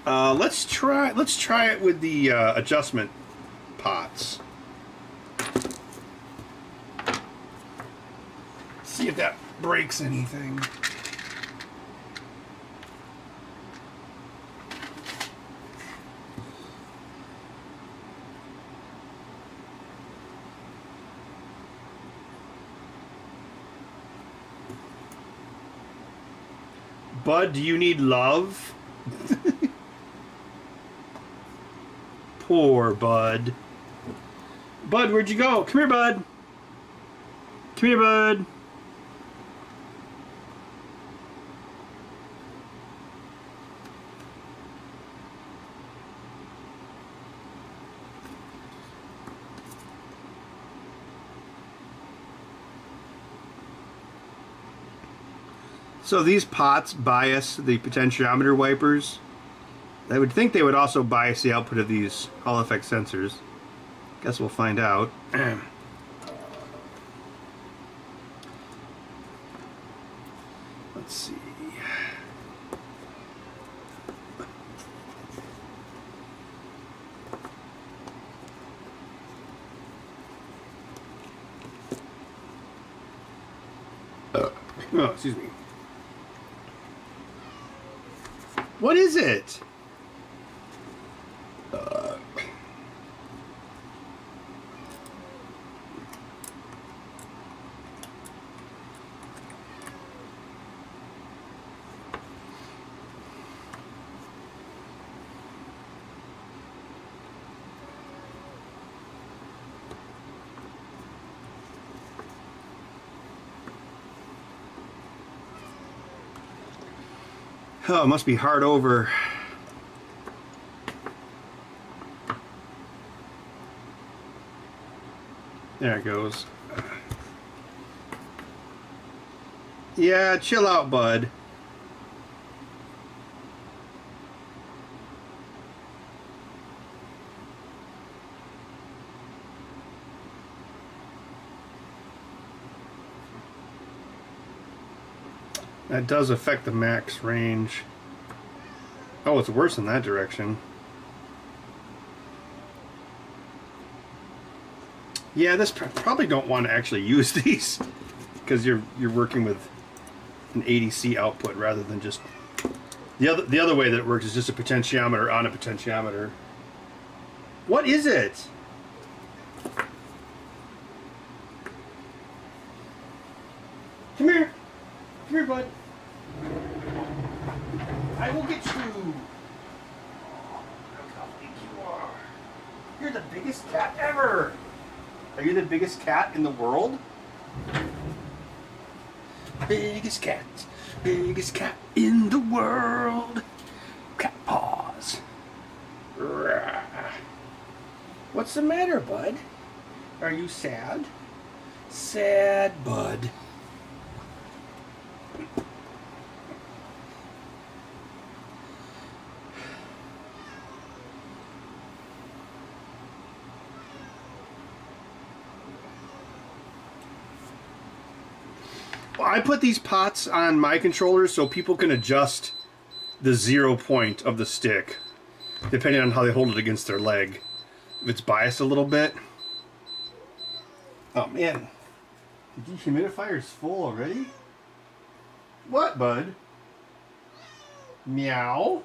Let's try it with the adjustment pots. see if that breaks anything. Bud, do you need love? Poor Bud. Bud, where'd you go? Come here, Bud. Come here, Bud. So these pots bias the potentiometer wipers. I would think they would also bias the output of these Hall effect sensors. Guess we'll find out. Let's see. Oh, excuse me. What is it? Oh, it must be hard over. There it goes. Yeah, chill out, Bud. That does affect the max range. Oh, it's worse in that direction. Yeah, this probably don't want to actually use these because you're working with an ADC output rather than just the other way that it works is just a potentiometer on a potentiometer. What is it? Come here. Come here, Bud. I will get you. Oh, look how big you are. You're the biggest cat ever. Are you the biggest cat in the world? Biggest cat in the world. Cat paws. What's the matter, Bud? Are you sad? Sad, Bud. I put these pots on my controllers so people can adjust the 0 point of the stick depending on how they hold it against their leg. If it's biased a little bit. Oh man, the dehumidifier's full already? What, Bud? Meow.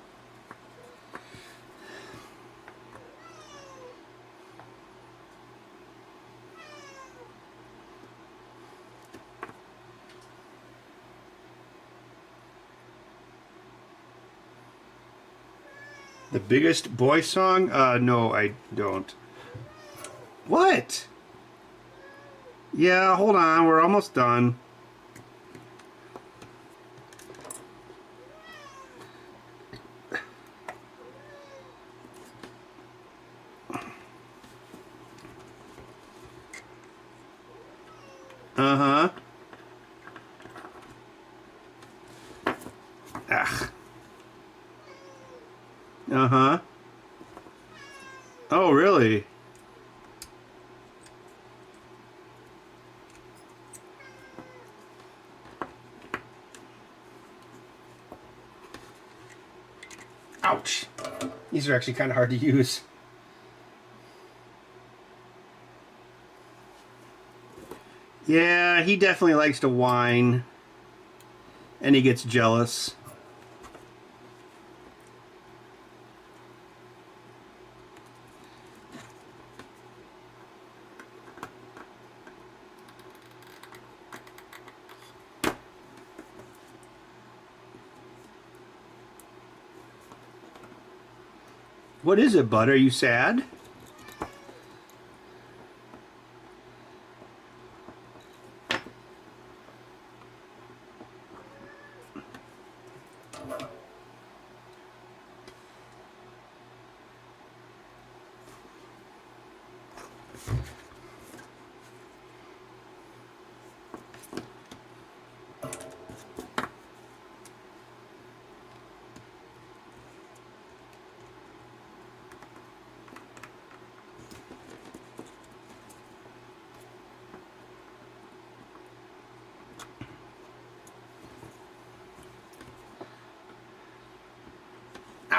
The biggest boy song? No, I don't. What? Yeah, hold on. We're almost done. Uh-huh. Ugh. Uh-huh. Oh, really? Ouch. These are actually kind of hard to use. Yeah, he definitely likes to whine. And he gets jealous. What is it, bud? Are you sad?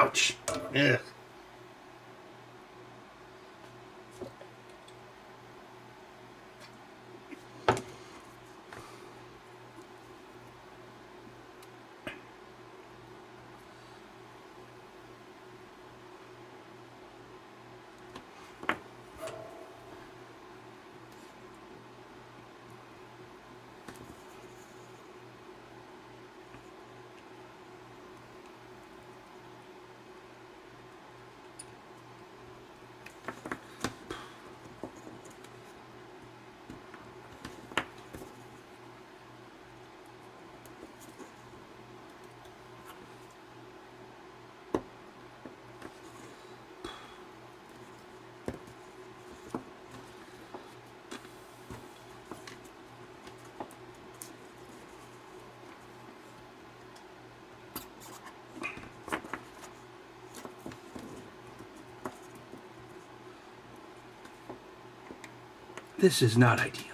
Ouch. Ugh. This is not ideal.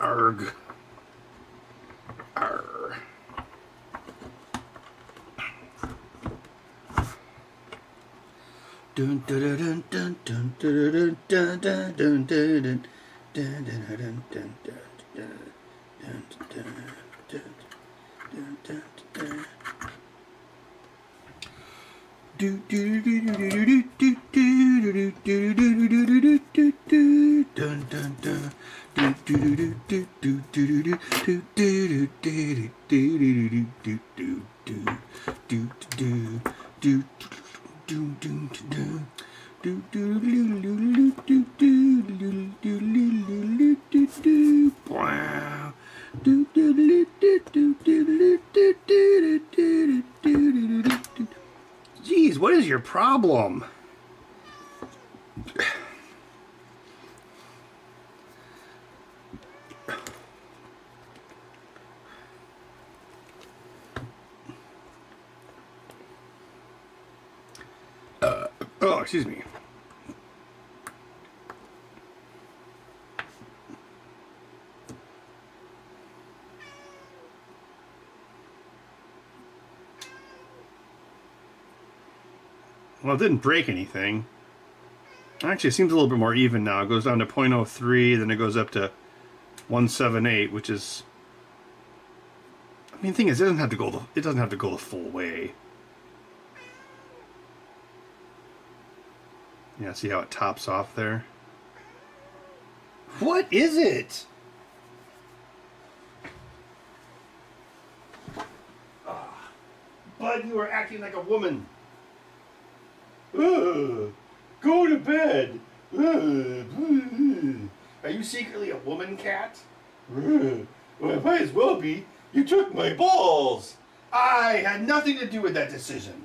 Arg. Arr. Dun dun dun dun dun dun dun dun dun dun dun dun dun dun dun dun. Do do do do do do do do do do do do do dun dun dun. Do do do do do do do do do do do do do do do do do Jeez, what is your problem? Oh, excuse me. Well, it didn't break anything. Actually, it seems a little bit more even now. It goes down to 0.03, then it goes up to 178, which is... I mean, the thing is, it doesn't have to go the full way. Yeah, see how it tops off there? What is it? Bud, you are acting like a woman. Ugh. Go to bed. Are you secretly a woman cat? Well, it might as well be. You took my balls. I had nothing to do with that decision.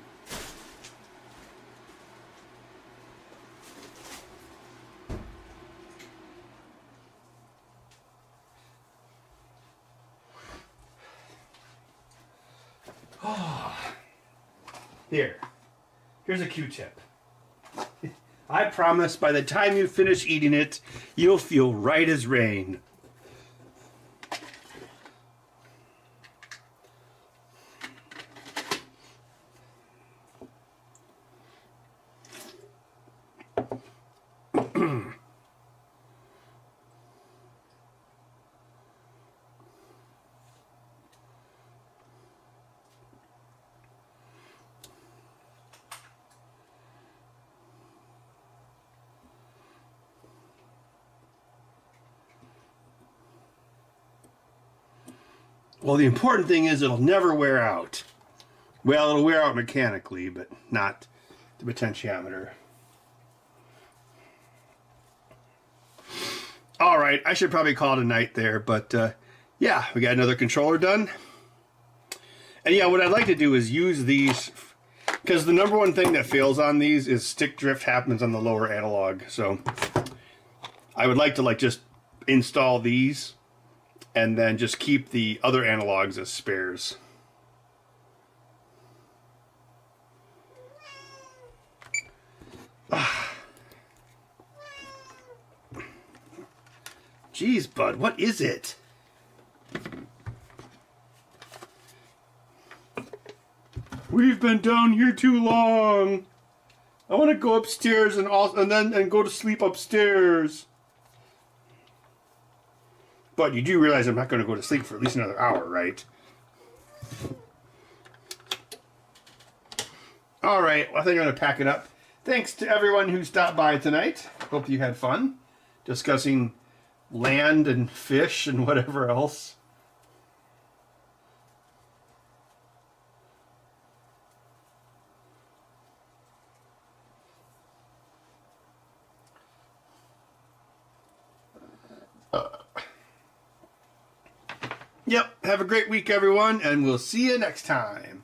Here's a Q-tip. I promise by the time you finish eating it, you'll feel right as rain. Well, the important thing is it'll never wear out. Well, it'll wear out mechanically, but not the potentiometer. All right, I should probably call it a night there, but yeah, we got another controller done. And yeah, what I'd like to do is use these, because the number one thing that fails on these is stick drift happens on the lower analog. So I would like to just install these and then just keep the other analogs as spares. Jeez, Bud, what is it? We've been down here too long. I want to go upstairs and go to sleep upstairs. But you do realize I'm not going to go to sleep for at least another hour, right? All right, well, I think I'm going to pack it up. Thanks to everyone who stopped by tonight. Hope you had fun discussing land and fish and whatever else. Yep, have a great week, everyone, and we'll see you next time.